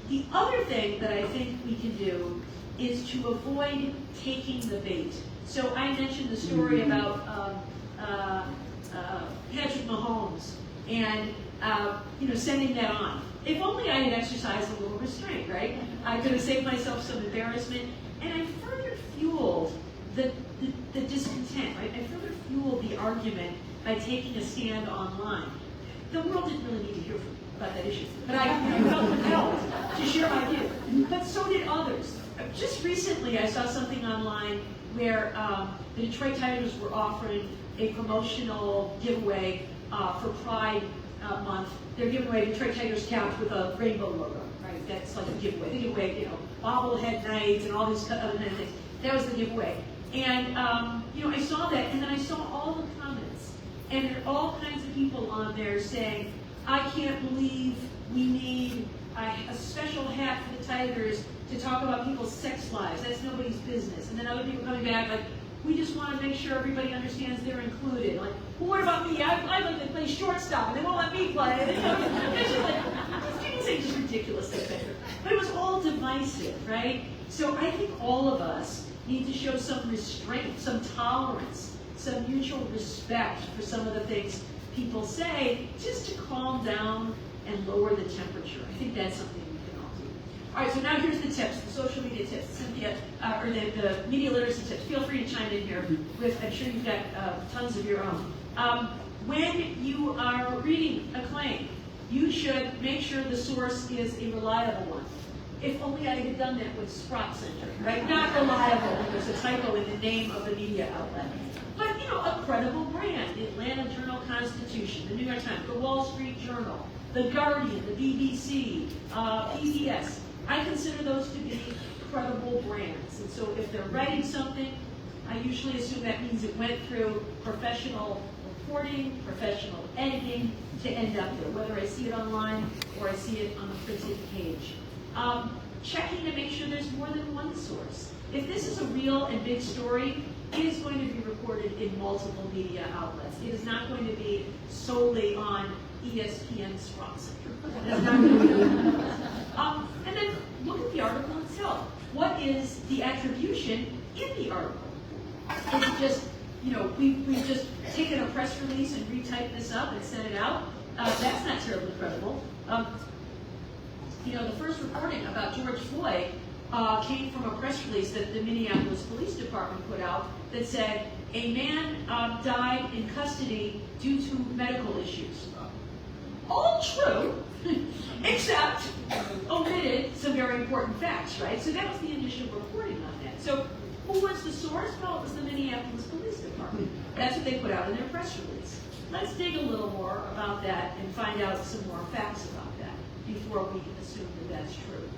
The other thing that I think we can do is to avoid taking the bait. So I mentioned the story about Patrick Mahomes and sending that on. If only I had exercised a little restraint, right? I could have saved myself some embarrassment, and I further fueled the discontent, right? I further fueled the argument by taking a stand online. The world didn't really need to hear from me about that issue, but I felt compelled to share my view. But so did others. Just recently, I saw something online where the Detroit Tigers were offering a promotional giveaway for Pride Month. They're giving away Detroit Tigers couch with a rainbow logo, right? That's like a giveaway. They give away, bobblehead nights and all these other kind of things. That was the giveaway. And, I saw that, and then I saw all the comments. And there are all kinds of people on there saying, I can't believe we need a special hat for the Tigers to talk about people's sex lives. That's nobody's business. And then other people coming back like, we just want to make sure everybody understands they're included. Like, well, what about me? I'd like to play shortstop, and they won't let me play. And, it's just like, people say just ridiculous things. But it was all divisive, right? So I think all of us need to show some restraint, some tolerance, some mutual respect for some of the things people say, just to calm down and lower the temperature. I think that's something we can all do. All right, so now here's the tips, the social media tips. Cynthia, or the media literacy tips. Feel free to chime in here with, I'm sure you've got tons of your own. When you are reading a claim, you should make sure the source is a reliable one. If only I had done that with Sprott Center, right? Not reliable, there's a typo in the name of the media outlet. But, you know, a credible brand, the Atlanta Journal-Constitution, the New York Times, the Wall Street Journal, the Guardian, the BBC, PBS. I consider those to be credible brands. And so if they're writing something, I usually assume that means it went through professional reporting, professional editing to end up there, whether I see it online or I see it on a printed page. Checking to make sure there's more than one source. If this is a real and big story, it is going to be reported in multiple media outlets. It is not going to be solely on ESPN Sprott Center. That's not going to be and then look at the article itself. What is the attribution in the article? Is it just, you know, we've just taken a press release and retyped this up and sent it out? That's not terribly credible. You know, the first reporting about George Floyd came from a press release that the Minneapolis Police Department put out that said a man died in custody due to medical issues. All true, except omitted some very important facts, right? So that was the initial reporting on that. So who was the source? Well, it was the Minneapolis Police Department. That's what they put out in their press release. Let's dig a little more about that and find out some more facts about that before we assume that that's true.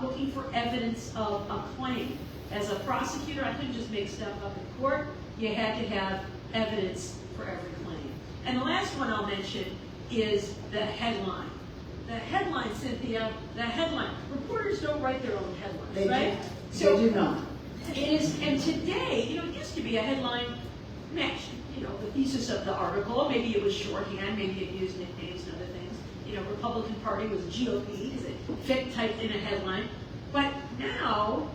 Looking for evidence of a claim. As a prosecutor, I couldn't just make stuff up in court. You had to have evidence for every claim. And the last one I'll mention is the headline. The headline, Cynthia, the headline. Reporters don't write their own headlines, right? They do not. It is, and today, you know, it used to be a headline matched, you know, the thesis of the article. Maybe it was shorthand, maybe it used nicknames and other things. You know, Republican Party was GOP, because it fit typed in a headline. But now,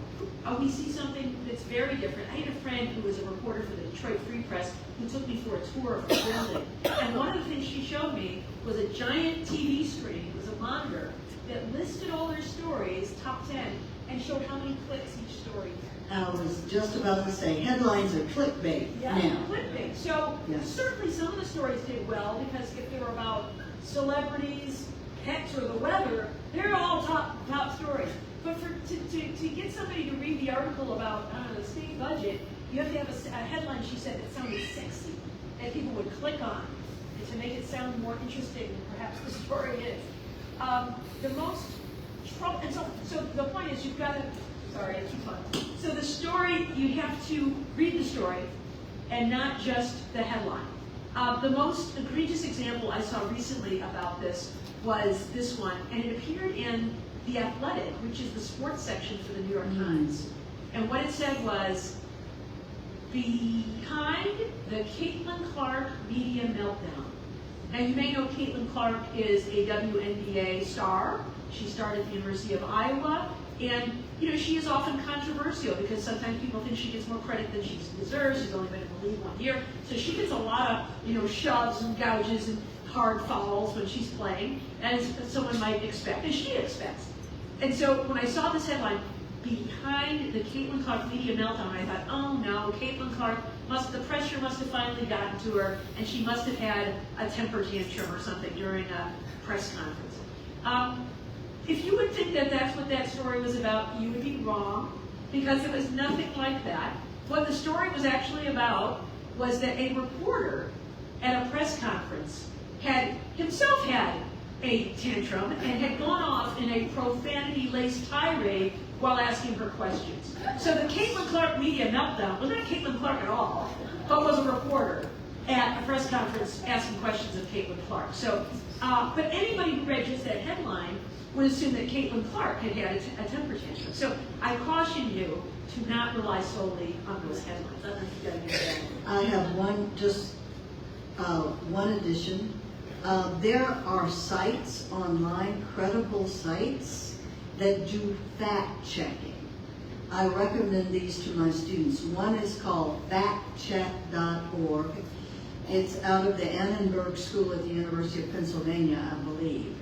we see something that's very different. I had a friend who was a reporter for the Detroit Free Press who took me for a tour of the building. And one of the things she showed me was a giant TV screen, it was a monitor, that listed all their stories, top 10, and showed how many clicks each story had. I was just about to say, headlines are clickbait now. Clickbait. So yes. Certainly some of the stories did well, because if they were about celebrities, pets, or the weather, they're all top stories. But to get somebody to read the article about, I don't know, the state budget, you have to have a headline, she said, that sounded sexy, that people would click on, and to make it sound more interesting than perhaps the story is. The most trouble, and so the point is, you've got to, sorry, I keep talking. So the story, you have to read the story, and not just the headline. The most egregious example I saw recently about this was this one, and it appeared in The Athletic, which is the sports section for the New York Times. And what it said was, behind the Caitlin Clark media meltdown. Now you may know Caitlin Clark is a WNBA star. She starred at the University of Iowa. And you know, she is often controversial because sometimes people think she gets more credit than she deserves. She's only been in the league 1 year. So she gets a lot of, you know, shoves and gouges and hard fouls when she's playing, as someone might expect, as she expects. And so when I saw this headline, behind the Caitlin Clark media meltdown, I thought, oh no, Caitlin Clark, the pressure must have finally gotten to her, and she must have had a temper tantrum or something during a press conference. If you would think that that's what that story was about, you would be wrong, because it was nothing like that. What the story was actually about was that a reporter at a press conference had himself had a tantrum and had gone off in a profanity-laced tirade while asking her questions. So the Caitlin Clark media meltdown was not Caitlin Clark at all, but was a reporter at a press conference asking questions of Caitlin Clark. So, but anybody who read just that headline would assume that Caitlin Clark had had a temper tantrum. So I caution you to not rely solely on those headlines. I don't know if you got anything. I have one addition. There are sites online, credible sites, that do fact-checking. I recommend these to my students. One is called factcheck.org. It's out of the Annenberg School at the University of Pennsylvania, I believe.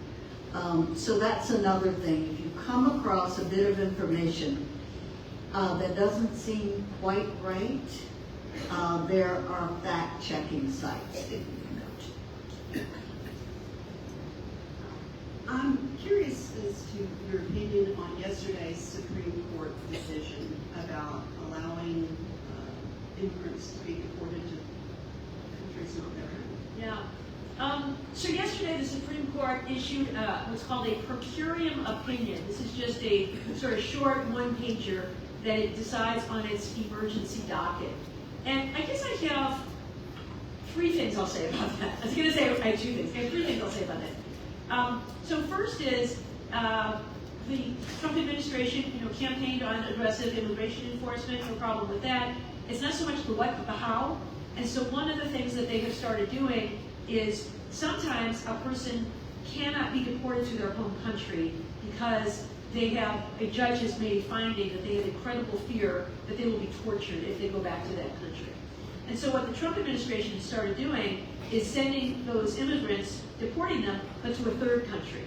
So that's another thing. If you come across a bit of information that doesn't seem quite right, there are fact-checking sites that you can go to. I'm curious as to your opinion on yesterday's Supreme Court decision about allowing immigrants to be deported to countries not their own. Yeah. So yesterday the Supreme Court issued what's called a per curiam opinion. This is just a sort of short one-pager that it decides on its emergency docket. And I guess I have three things I'll say about that. I was going to say I have two things. I have three things I'll say about that. So first is the Trump administration, campaigned on aggressive immigration enforcement. No problem with that. It's not so much the what, but the how. And so one of the things that they have started doing is sometimes a person cannot be deported to their home country because a judge has made a finding that they have a credible fear that they will be tortured if they go back to that country. And so what the Trump administration has started doing is sending those immigrants, deporting them, but to a third country.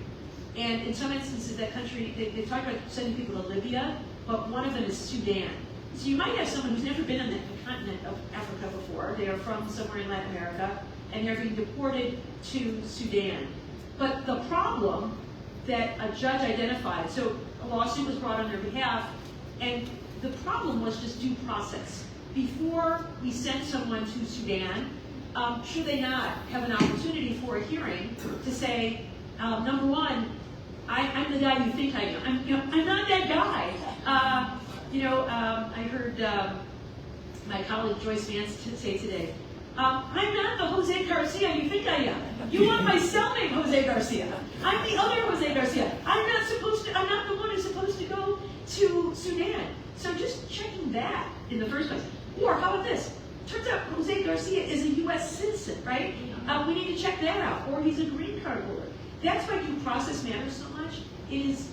And in some instances, that country, they talk about sending people to Libya, but one of them is Sudan. So you might have someone who's never been on the continent of Africa before. They are from somewhere in Latin America, and they're being deported to Sudan. But the problem that a judge identified, so a lawsuit was brought on their behalf, and the problem was just due process. Before we send someone to Sudan, should they not have an opportunity for a hearing to say, number one, I'm the guy you think I am. I'm not that guy. I heard my colleague Joyce Vance say today, I'm not the Jose Garcia you think I am. You want my cellmate Jose Garcia. I'm the other Jose Garcia. I'm not the one who's supposed to go to Sudan. So just checking that in the first place. Or how about this? Turns out Jose Garcia is a U.S. citizen, right? We need to check that out. Or he's a green card holder. That's why due process matters so much. It is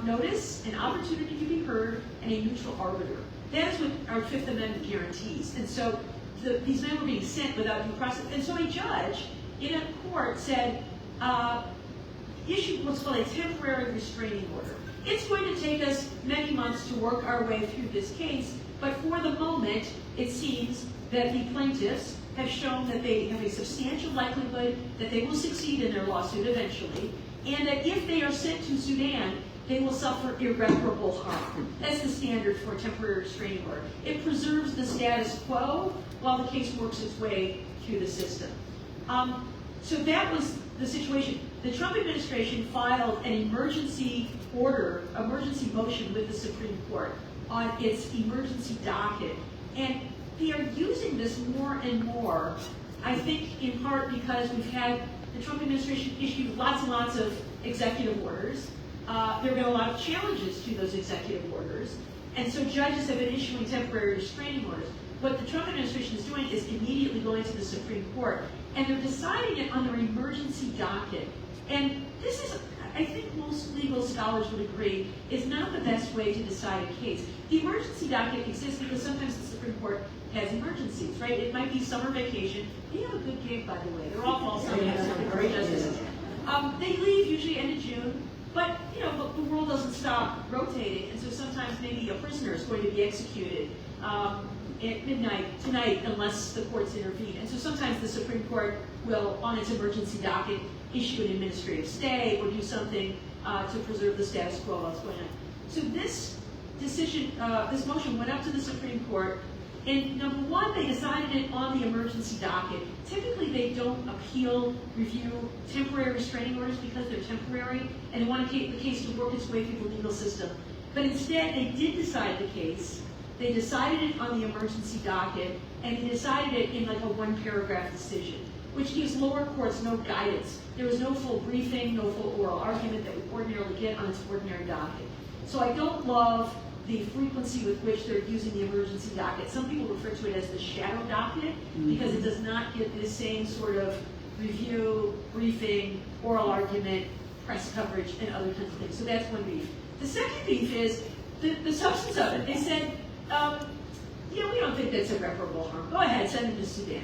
notice, an opportunity to be heard, and a neutral arbiter. That is what our Fifth Amendment guarantees. And so these men were being sent without due process. And so a judge in a court said, issued what's called a temporary restraining order. It's going to take us many months to work our way through this case, but for the moment, it seems that the plaintiffs have shown that they have a substantial likelihood that they will succeed in their lawsuit eventually, and that if they are sent to Sudan, they will suffer irreparable harm. That's the standard for a temporary restraining order. It preserves the status quo while the case works its way through the system. So that was the situation. The Trump administration filed an emergency motion with the Supreme Court on its emergency docket. And they are using this more and more, I think in part because we've had the Trump administration issue lots and lots of executive orders. There have been a lot of challenges to those executive orders. And so judges have been issuing temporary restraining orders. What the Trump administration is doing is immediately going to the Supreme Court, and they're deciding it on their emergency docket. And this is, I think most legal scholars would agree, is not the best way to decide a case. The emergency docket exists because sometimes the Supreme Court has emergencies, right? It might be summer vacation. They have a good gig, by the way. They're all fall Supreme Court justices. They leave usually end of June, but the world doesn't stop rotating, and so sometimes maybe a prisoner is going to be executed at midnight tonight unless the courts intervene. And so sometimes the Supreme Court will, on its emergency docket, issue an administrative stay or do something to preserve the status quo while it's going on. So this decision, this motion went up to the Supreme Court, and number one, they decided it on the emergency docket. Typically, they don't review temporary restraining orders because they're temporary, and they want the case to work its way through the legal system. But instead, they did decide the case. They decided it on the emergency docket, and they decided it in like a one-paragraph decision, which gives lower courts no guidance. There was no full briefing, no full oral argument that we ordinarily get on its ordinary docket. So I don't love the frequency with which they're using the emergency docket. Some people refer to it as the shadow docket because it does not get the same sort of review, briefing, oral argument, press coverage, and other kinds of things. So that's one beef. The second beef is the substance of it. They said, we don't think that's irreparable harm. Go ahead, send them to Sudan.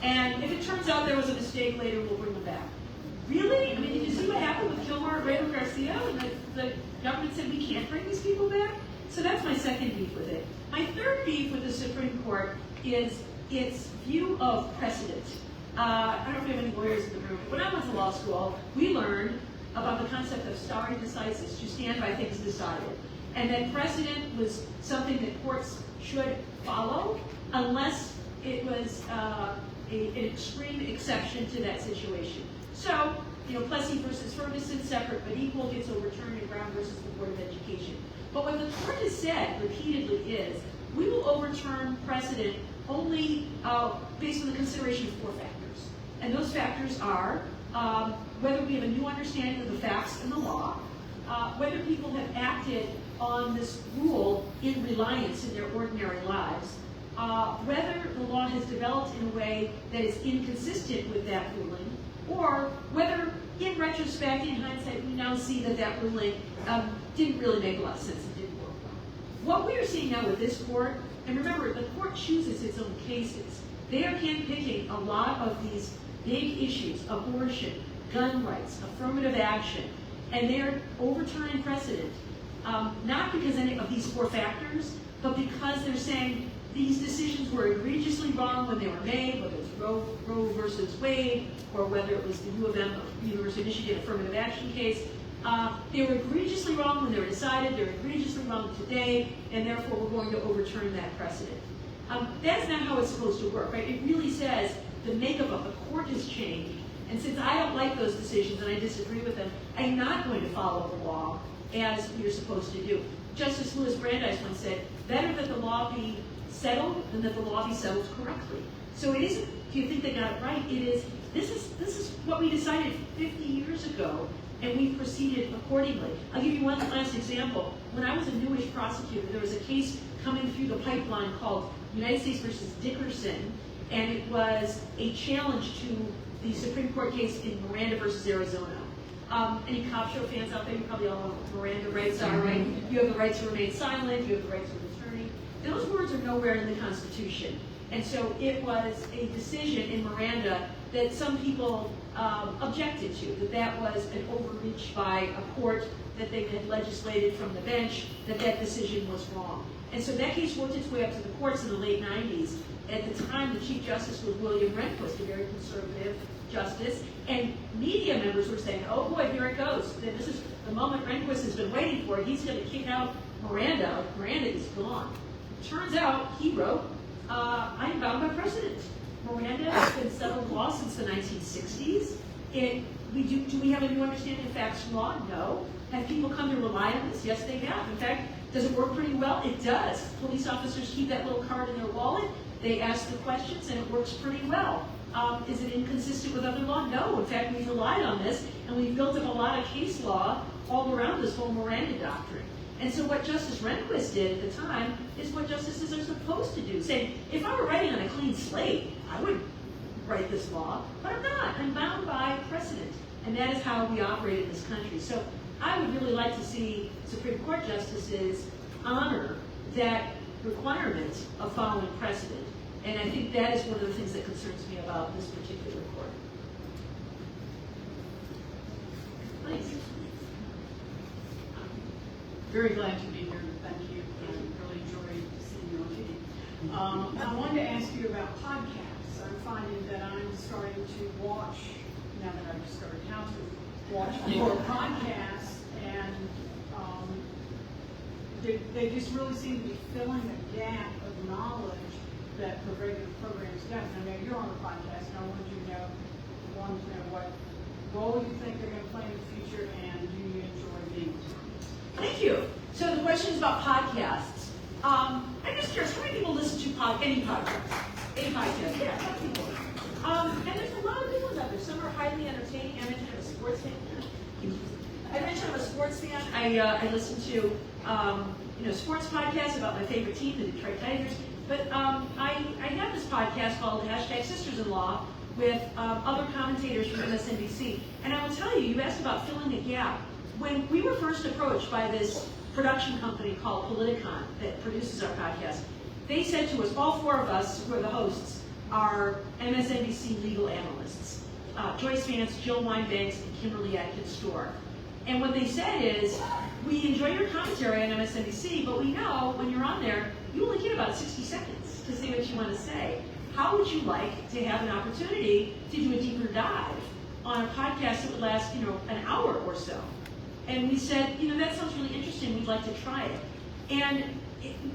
And if it turns out there was a mistake later, we'll bring them back. Really? I mean, did you see what happened with Kilmar and Raymond Garcia? And the government said we can't bring these people back? So that's my second beef with it. My third beef with the Supreme Court is its view of precedent. I don't know if we have any lawyers in the room. When I went to law school, we learned about the concept of stare decisis, to stand by things decided. And that precedent was something that courts should follow unless it was an extreme exception to that situation. So, Plessy versus Ferguson, separate but equal, gets overturned in Brown versus the Board of Education. But what the court has said repeatedly is, we will overturn precedent only based on the consideration of 4 factors. And those factors are whether we have a new understanding of the facts and the law, whether people have acted on this rule in reliance in their ordinary lives, whether the law has developed in a way that is inconsistent with that ruling, or whether, in retrospect, in hindsight, we now see that that ruling didn't really make a lot of sense and didn't work well. What we are seeing now with this court, and remember, the court chooses its own cases. They are handpicking a lot of these big issues, abortion, gun rights, affirmative action, and they're overturning precedent, not because any of these 4 factors, but because they're saying these decisions were egregiously wrong when they were made, whether it's Roe versus Wade, or whether it was the U of M, University of Michigan affirmative action case. They were egregiously wrong when they were decided, they're egregiously wrong today, and therefore we're going to overturn that precedent. That's not how it's supposed to work, right? It really says the makeup of the court has changed, and since I don't like those decisions and I disagree with them, I'm not going to follow the law as you're supposed to do. Justice Louis Brandeis once said, better that the law be settled than that the law be settled correctly. So it isn't, do you think they got it right? It is, this is what we decided 50 years ago, and we proceeded accordingly. I'll give you one last example. When I was a newish prosecutor, there was a case coming through the pipeline called United States versus Dickerson, and it was a challenge to the Supreme Court case in Miranda versus Arizona. Any cop show fans out there, you probably all know what Miranda rights are, right? You have the right to remain silent, you have the right to attorney. Those words are nowhere in the Constitution. And so it was a decision in Miranda that some people objected to, that was an overreach by a court, that they had legislated from the bench, that decision was wrong. And so that case worked its way up to the courts in the late 90s. At the time, the Chief Justice was William Rehnquist, a very conservative justice, and media members were saying, oh boy, here it goes. This is the moment Rehnquist has been waiting for. He's going to kick out Miranda. Miranda is gone. Turns out, he wrote, I am bound by precedent. Miranda has been settled law since the 1960s. Do we have a new understanding of facts and law? No. Have people come to rely on this? Yes, they have. In fact, does it work pretty well? It does. Police officers keep that little card in their wallet. They ask the questions, and it works pretty well. Is it inconsistent with other law? No. In fact, we've relied on this, and we've built up a lot of case law all around this whole Miranda doctrine. And so what Justice Rehnquist did at the time is what justices are supposed to do, saying, if I were writing on a clean slate, I would write this law, but I'm not. I'm bound by precedent, and that is how we operate in this country. So I would really like to see Supreme Court justices honor that requirement of following precedent, and I think that is one of the things that concerns me about this particular court. Please. Very glad to be here. Thank you. I really enjoyed seeing you on TV. I wanted to ask you about podcasts. I'm finding that I'm starting to watch, now that I've discovered how to watch more podcasts, and they just really seem to be filling the gap of knowledge that the regular programs don't. I mean, you're on a podcast, and I wanted to know what role you think they're going to play in the future, and do you enjoy being on? Thank you. So the question is about podcasts. I'm just curious, how many people listen to any podcast? A podcast, yeah, some people. And there's a lot of good ones out there. Some are highly entertaining. I mentioned I'm a sports fan. I listen to sports podcasts about my favorite team, the Detroit Tigers. But I have this podcast called #Sisters-in-Law with other commentators from MSNBC. And I will tell you, you asked about filling a gap. When we were first approached by this production company called Politicon that produces our podcast, they said to us, all 4 of us who are the hosts, are MSNBC legal analysts. Joyce Vance, Jill Winebanks, and Kimberly Atkins Storr. And what they said is, we enjoy your commentary on MSNBC, but we know when you're on there, you only get about 60 seconds to say what you want to say. How would you like to have an opportunity to do a deeper dive on a podcast that would last, an hour or so? And we said, that sounds really interesting. We'd like to try it. And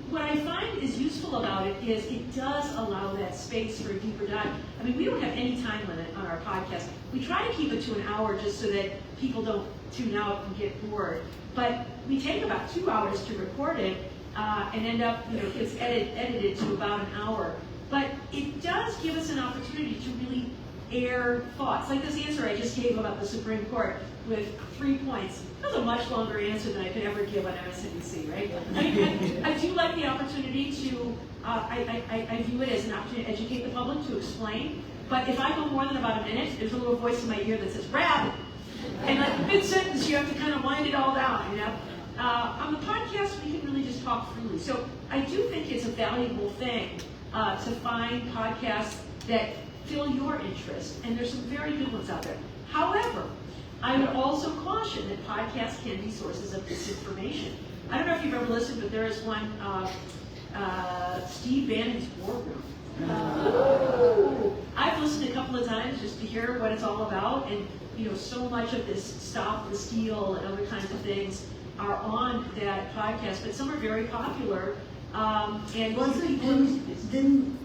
what I find is useful about it is it does allow that space for a deeper dive. I mean, we don't have any time limit on our podcast. We try to keep it to an hour just so that people don't tune out and get bored. But we take about 2 hours to record it and end up, it's edited to about an hour. But it does give us an opportunity to really air thoughts. Like this answer I just gave about the Supreme Court with 3 points. That was a much longer answer than I could ever give on MSNBC, right? I mean, I do like the opportunity to, I view it as an opportunity to educate the public, to explain. But if I go more than about a minute, there's a little voice in my ear that says, wrap! And like mid-sentence, you have to kind of wind it all down, On the podcast, we can really just talk freely. So I do think it's a valuable thing to find podcasts that fill your interest, and there's some very good ones out there. However, I would also caution that podcasts can be sources of disinformation. I don't know if you've ever listened, but there is one, Steve Bannon's War Room. I've listened a couple of times just to hear what it's all about, and so much of this Stop the Steal and other kinds of things are on that podcast, but some are very popular. And didn't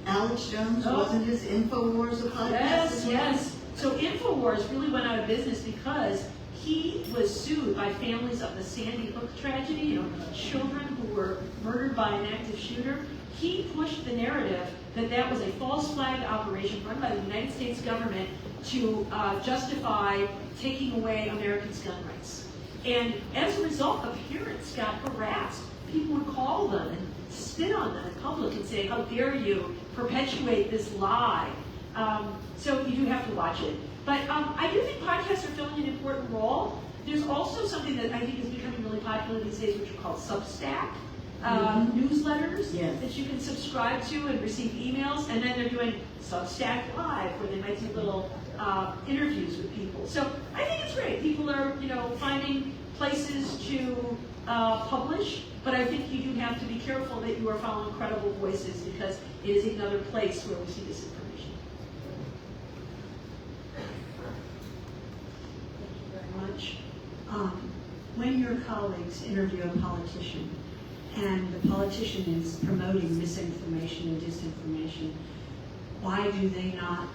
Alex Jones, wasn't his InfoWars a podcast? Yes. So InfoWars really went out of business because he was sued by families of the Sandy Hook tragedy, children who were murdered by an active shooter. He pushed the narrative that was a false flag operation run by the United States government to justify taking away Americans' gun rights. And as a result, the parents got harassed. People would call them and spit on them in public and say, how dare you perpetuate this lie? So you do have to watch it. But I do think podcasts are filling an important role. There's also something that I think is becoming really popular these days, which are called Substack. Newsletters that you can subscribe to and receive emails, and then they're doing Substack Live, where they might do little interviews with people. So I think it's great. People are, finding places to publish, but I think you do have to be careful that you are following credible voices, because it is another place where we see this information. Thank you very much. When your colleagues interview a politician, and the politician is promoting misinformation and disinformation, why do they not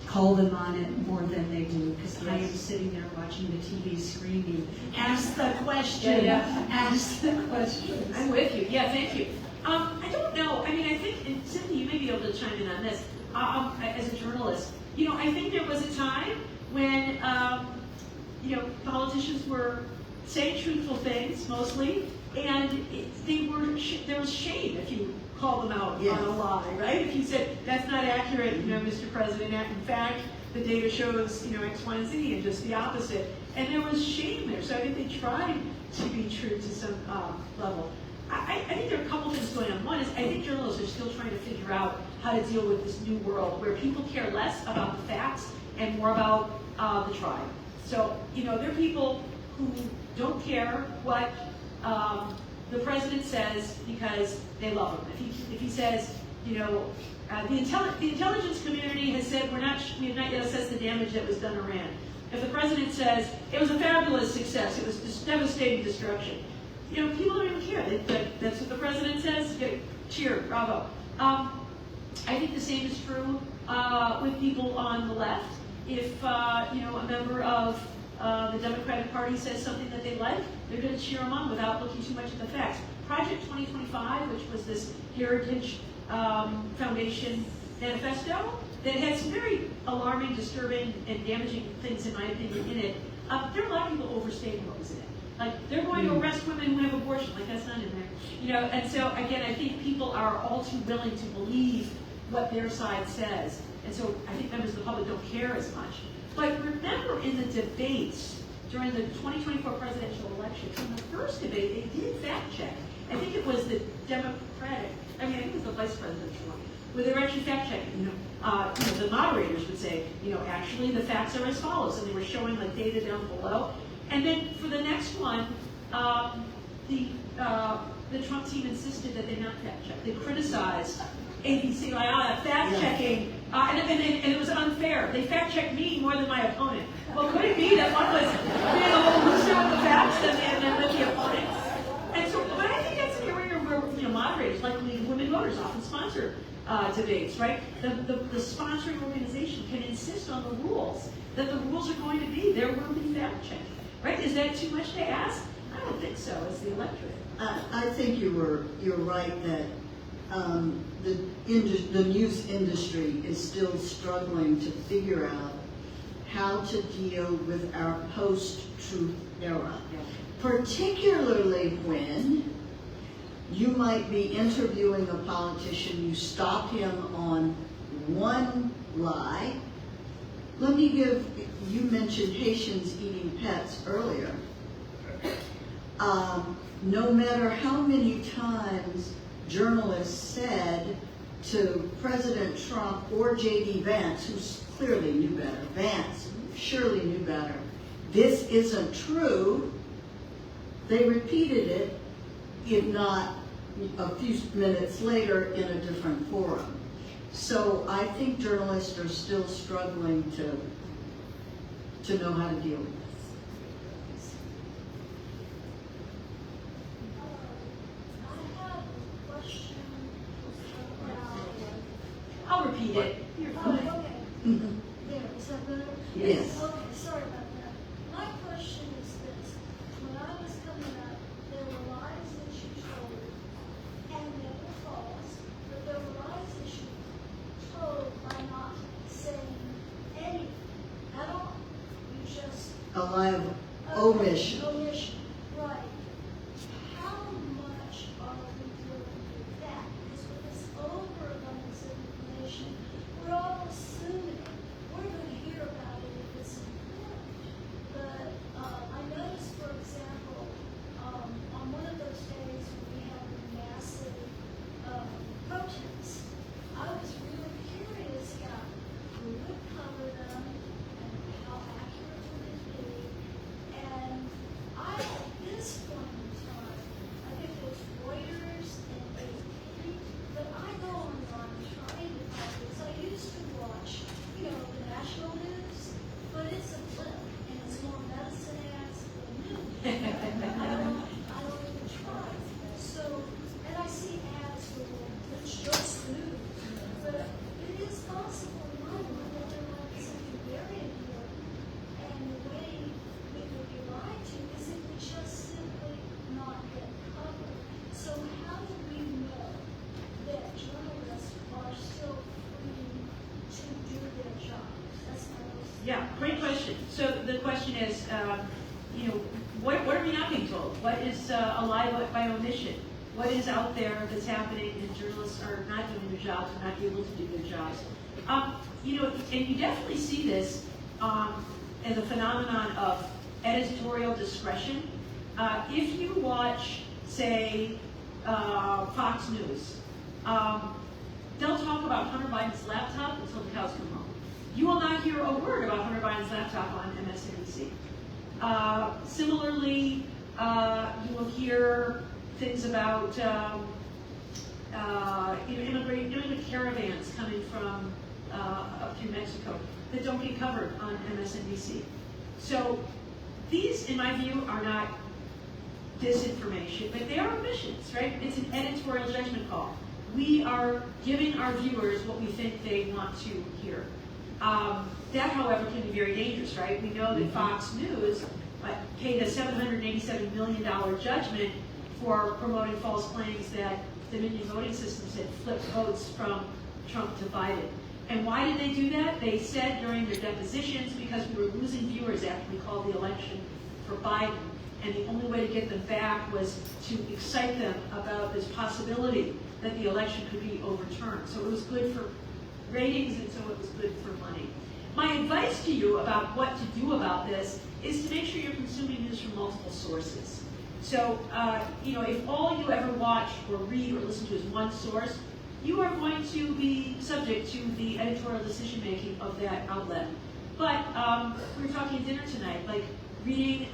call them on it more than they do? Because I am sitting there watching the TV screaming, ask the question, ask the question. I'm with you. Yeah, thank you. I don't know. I mean, I think, and Cynthia, you may be able to chime in on this, as a journalist. I think there was a time when, politicians were saying truthful things, mostly, and there was shame if you called them out on a lie, right? If you said, that's not accurate, Mr. President, in fact, the data shows, X, Y, and Z, and just the opposite. And there was shame there, so I think they tried to be true to some level. I think there are a couple things going on. One is, I think journalists are still trying to figure out how to deal with this new world where people care less about the facts and more about the tribe. So, there are people who don't care what the president says because they love him. If he says, the intelligence community has said we have not yet assessed the damage that was done to Iran. If the president says it was a fabulous success, it was devastating destruction, people don't even care. That's what the president says. Cheer, bravo. I think the same is true with people on the left. If a member of the Democratic Party says something that they like, they're going to cheer them on without looking too much at the facts. Project 2025, which was this Heritage Foundation manifesto that had some very alarming, disturbing, and damaging things, in my opinion, in it. There are a lot of people overstating what was in it. Like, they're going to arrest women who have abortion. Like, that's not in there. And so, again, I think people are all too willing to believe what their side says. And so I think members of the public don't care as much. But remember, in the debates during the 2024 presidential election, in the first debate, they did fact check. I think it was the Democratic, I think it was the vice presidential one. where they were actually fact-checking. The moderators would say, actually the facts are as follows, and they were showing like data down below. And then for the next one, the Trump team insisted that they not fact-check. They criticized ABC, like, fact-checking, and it was unfair. They fact-checked me more than my opponent. Well, could it be that one was being a little looser with the facts than the opponent? And so, but I think that's an area where moderators, like League of Women Voters, often sponsor debates, right? The sponsoring organization can insist on the rules, that the rules are going to be, there will be fact-checking, right? Is that too much to ask? I don't think so, as the electorate. I think you're right that the news industry is still struggling to figure out how to deal with our post-truth era, particularly when you might be interviewing a politician, you stop him on one lie. Let me you mentioned Haitians eating pets earlier. No matter how many times journalists said to President Trump or J.D. Vance, who clearly knew better, Vance surely knew better, this isn't true, they repeated it, if not a few minutes later in a different forum. So I think journalists are still struggling to know how to deal with this. I'll repeat it. You're fine. There, is that better? Yes. Okay, sorry about that. My question is this. When I was coming up, there were lies that you told, and they were false, but there were lies that you told by not saying anything at all. You just... A lie of omission. Omission, right. How much are we dealing with that? Because with this overabundance of information, we're all assuming we're going to hear about it if it's important. But I noticed, for example, on one of those days when we had a massive protest, I was really curious about who would cover them and how accurate would it be. And at this point in time, I think it was Reuters and AP, but I go online trying to find this. I used to watch, the national news, but it's a blip, and it's more medicine ads than news. I don't even try. So, and I see ads for which just news, but it is possible in my mind that there might be something very important, and the way we could be lied to is if we just simply not get covered. So how do we know that journalists are still free to do their jobs? That's my most... Yeah, great question. So the question is, what are we not being told? What is a lie by omission? What is out there that's happening and journalists are not doing their jobs, or not able to do their jobs? And you definitely see this as a phenomenon of editorial discretion. If you watch, say, Fox News, they'll talk about Hunter Biden's laptop until the cows come home. You will not hear a word about Hunter Biden's laptop on MSNBC. Similarly, you will hear things about immigrant caravans coming from up through Mexico that don't get covered on MSNBC. So these, in my view, are not disinformation, but they are omissions, right? It's an editorial judgment call. We are giving our viewers what we think they want to hear. That, however, can be very dangerous, right? We know that Fox News paid a $787 million judgment for promoting false claims that Dominion voting systems had flipped votes from Trump to Biden. And why did they do that? They said during their depositions, because we were losing viewers after we called the election for Biden, and the only way to get them back was to excite them about this possibility that the election could be overturned. So it was good for ratings, and so it was good for money. My advice to you about what to do about this is to make sure you're consuming news from multiple sources. So, if all you ever watch or read or listen to is one source, you are going to be subject to the editorial decision making of that outlet. But we were talking at dinner tonight, like reading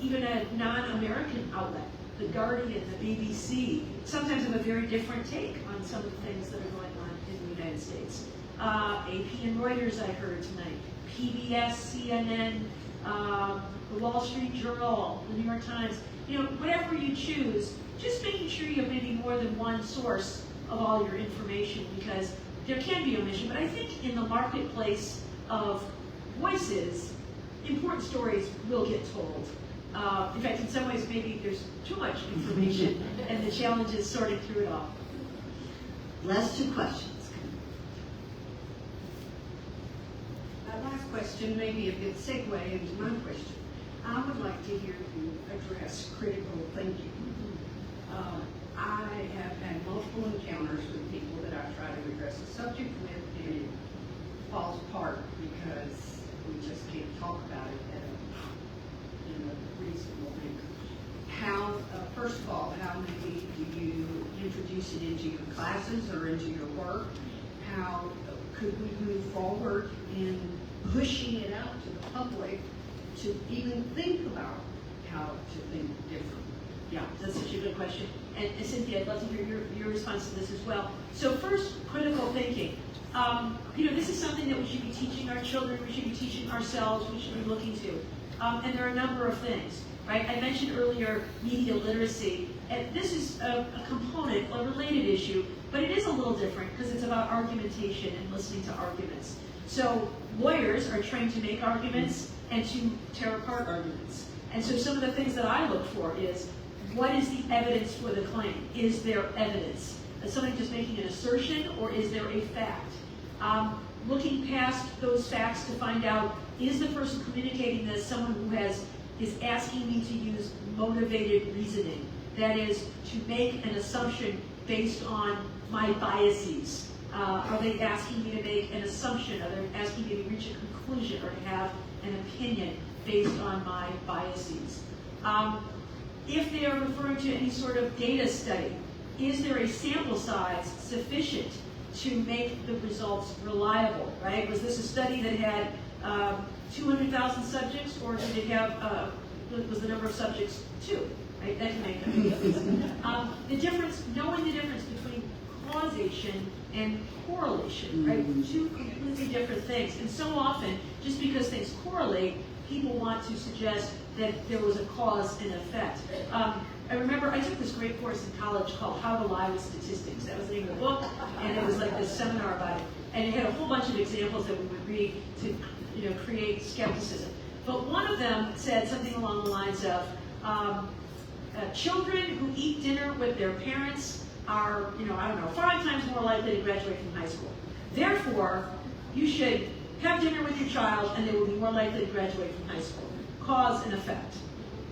even a non-American outlet, The Guardian, the BBC, sometimes have a very different take on some of the things that are going on in the United States. AP and Reuters I heard tonight, PBS, CNN, the Wall Street Journal, the New York Times, whatever you choose, just making sure you have maybe more than one source of all your information, because there can be omission, but I think in the marketplace of voices, important stories will get told. In fact, in some ways, maybe there's too much information, and the challenge is sorting through it all. Last two questions. Last question, maybe a good segue into my question. I would like to hear you address critical thinking. I have had multiple encounters with people that I try to address a subject with, and it falls apart because we just can't talk about it in a reasonable manner. First of all, how maybe do you introduce it into your classes or into your work? How could we move forward in pushing it out to the public to even think about how to think differently? Yeah, that's such a good question. And Cynthia, I'd love to hear your response to this as well. So first, critical thinking. This is something that we should be teaching our children, we should be teaching ourselves, we should be looking to. And there are a number of things, right? I mentioned earlier media literacy. And this is a component, a related issue, but it is a little different because it's about argumentation and listening to arguments. So lawyers are trained to make arguments and to tear apart arguments. And so some of the things that I look for is, what is the evidence for the claim? Is there evidence? Is somebody just making an assertion, or is there a fact? Looking past those facts to find out, is the person communicating this someone who is asking me to use motivated reasoning? That is, to make an assumption based on my biases. Are they asking me to make an assumption? Are they asking me to reach a conclusion or to have an opinion based on my biases? If they are referring to any sort of data study, is there a sample size sufficient to make the results reliable, right? Was this a study that had 200,000 subjects, or did it have, was the number of subjects 2? Right? That can make a difference. The difference, knowing the difference between causation and correlation, right? Two completely different things. And so often, just because things correlate, people want to suggest that there was a cause and effect. I remember I took this great course in college called How to Lie with Statistics. That was the name of the book, and it was like this seminar about it. And it had a whole bunch of examples that we would read to create skepticism. But one of them said something along the lines of, children who eat dinner with their parents are, 5 times more likely to graduate from high school. Therefore, you should have dinner with your child and they will be more likely to graduate from high school. Cause and effect.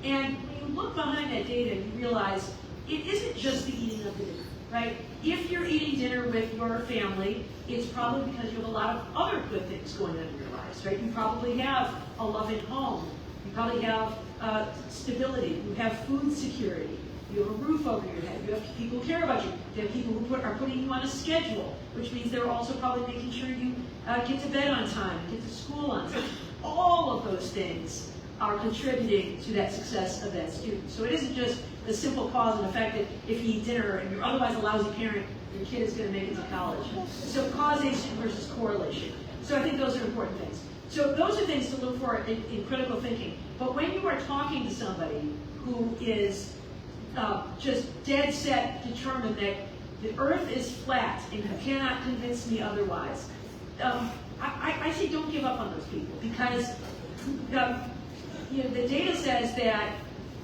And when you look behind that data, you realize it isn't just the eating of the dinner, right? If you're eating dinner with your family, it's probably because you have a lot of other good things going on in your lives, right? You probably have a loving home. You probably have stability. You have food security. You have a roof over your head. You have people who care about you. You have people who are putting you on a schedule, which means they're also probably making sure you get to bed on time, get to school on time. All of those things are contributing to that success of that student. So it isn't just the simple cause and effect that if you eat dinner and you're otherwise a lousy parent, your kid is going to make it to college. So causation versus correlation. So I think those are important things. So those are things to look for in critical thinking. But when you are talking to somebody who is just dead set determined that the earth is flat and you cannot convince me otherwise, I say don't give up on those people, because the data says that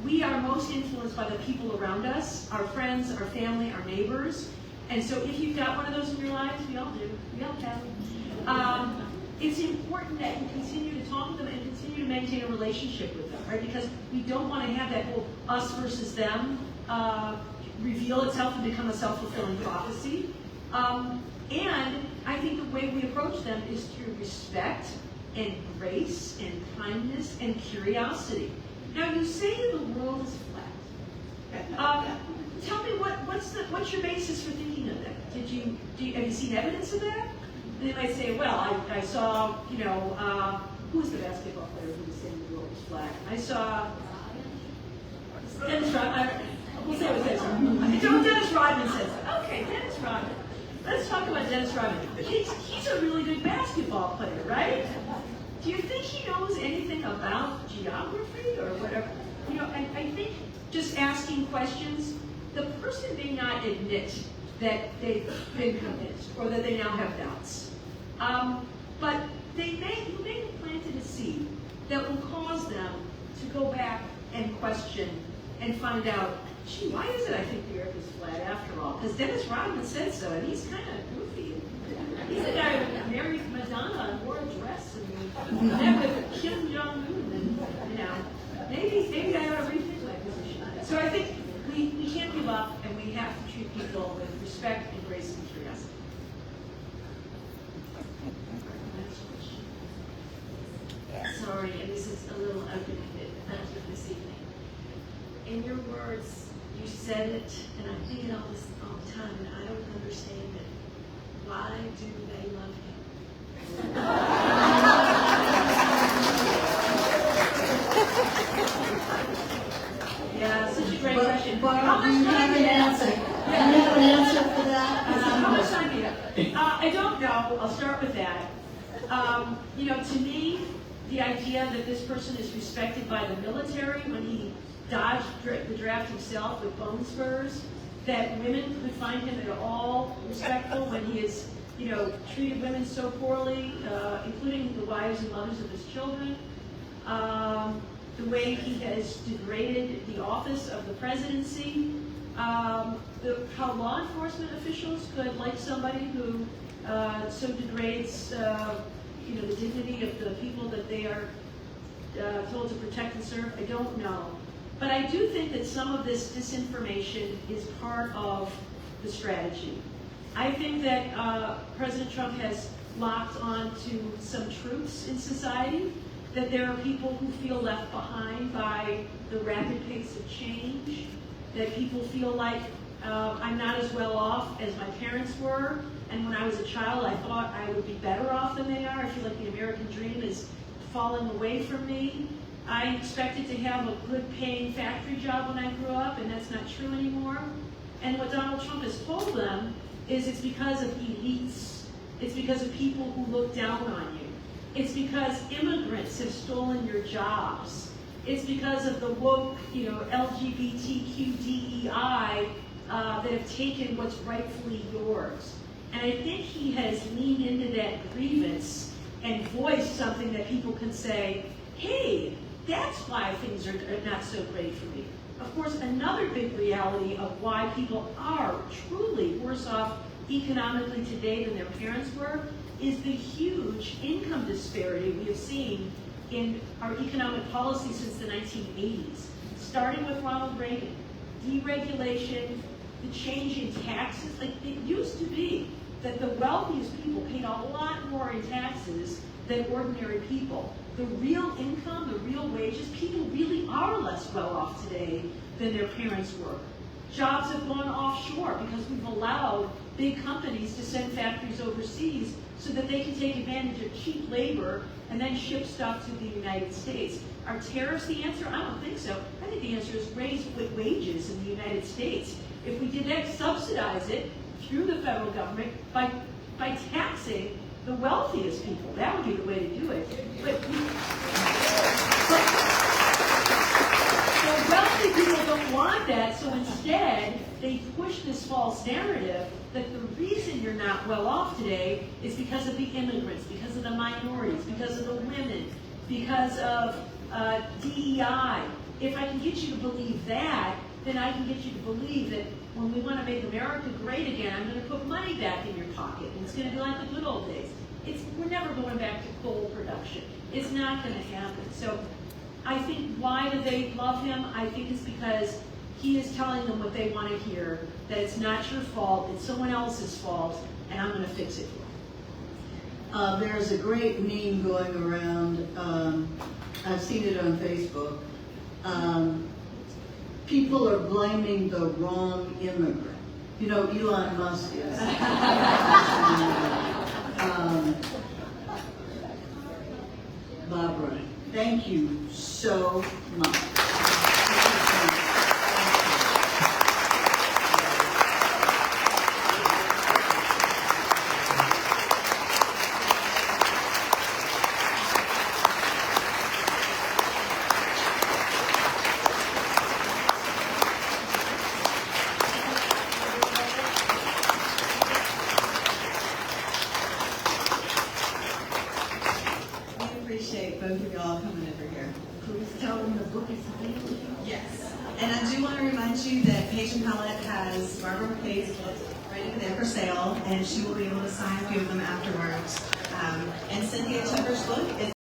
we are most influenced by the people around us, our friends, our family, our neighbors. And so if you've got one of those in your lives, we all do, we all have, it's important that you continue to talk to them and continue to maintain a relationship with them, right? Because we don't want to have that whole us versus them reveal itself and become a self-fulfilling prophecy. And I think the way we approach them is through respect and grace and kindness and curiosity. Now, you say the world is flat. Tell me what's your basis for thinking of that? have you seen evidence of that? And they might say, well, I saw, who was the basketball player who was saying the world was flat? I saw Dennis Rodman. We'll say it was Dennis Rodman says it. Okay, Dennis Rodman. Let's talk about Dennis Rodman. He's a really good basketball player, right? Do you think he knows anything about geography or whatever? And I think just asking questions, the person may not admit that they've been convinced or that they now have doubts. But you may have planted a seed that will cause them to go back and question and find out, gee, why is it I think the earth is flat after all? Because Dennis Rodman said so, and he's kind of goofy. He's the guy who married Madonna and wore a dress and met with Kim Jong-un. And, maybe I ought to rethink my position on it. So I think we can't give up, and we have to treat people with respect and grace and curiosity. Sorry, and this is a little open this evening. In your words, you said it, and I'm thinking all this all the time, and I don't understand it. Why do they love him? Yeah, such a great question. Barbara, do you have an answer? Do you have an answer for that? How much time do you have? I don't know. I'll start with that. To me, the idea that this person is respected by the military when he dodged the draft himself with bone spurs, that women could find him at all respectful when he has, treated women so poorly, including the wives and mothers of his children. The way he has degraded the office of the presidency, how law enforcement officials could like somebody who so degrades, the dignity of the people that they are told to protect and serve. I don't know. But I do think that some of this disinformation is part of the strategy. I think that President Trump has locked on to some truths in society, that there are people who feel left behind by the rapid pace of change, that people feel like I'm not as well off as my parents were, and when I was a child I thought I would be better off than they are. I feel like the American dream is falling away from me. I expected to have a good paying factory job when I grew up, and that's not true anymore. And what Donald Trump has told them is it's because of elites. It's because of people who look down on you. It's because immigrants have stolen your jobs. It's because of the woke, LGBTQ DEI that have taken what's rightfully yours. And I think he has leaned into that grievance and voiced something that people can say, hey, that's why things are not so great for me. Of course, another big reality of why people are truly worse off economically today than their parents were is the huge income disparity we have seen in our economic policy since the 1980s, starting with Ronald Reagan. Deregulation, the change in taxes. Like, it used to be that the wealthiest people paid a lot more in taxes than ordinary people. The real income, the real wages, people really are less well off today than their parents were. Jobs have gone offshore because we've allowed big companies to send factories overseas so that they can take advantage of cheap labor and then ship stuff to the United States. Are tariffs the answer? I don't think so. I think the answer is raise wages in the United States. If we did that, subsidize it through the federal government by taxing the wealthiest people. That would be the way to do it. But the wealthy people don't want that, so instead they push this false narrative that the reason you're not well off today is because of the immigrants, because of the minorities, because of the women, because of DEI. If I can get you to believe that, then I can get you to believe that when we want to make America great again, I'm going to put money back in your pocket, and it's going to be like the good old days. We're never going back to coal production. It's not going to happen. So I think, why do they love him? I think it's because he is telling them what they want to hear, that it's not your fault, it's someone else's fault, and I'm going to fix it for them. There's a great meme going around. I've seen it on Facebook. People are blaming the wrong immigrant. You know, Elon Musk is. Barbara, thank you so much. We appreciate both of y'all coming over here. Please tell them the book is available. Yes. And I do want to remind you that Paige and Collette has Barbara McQuade's book right over there for sale, and she will be able to sign a few of them afterwards. And Cynthia Tucker's book is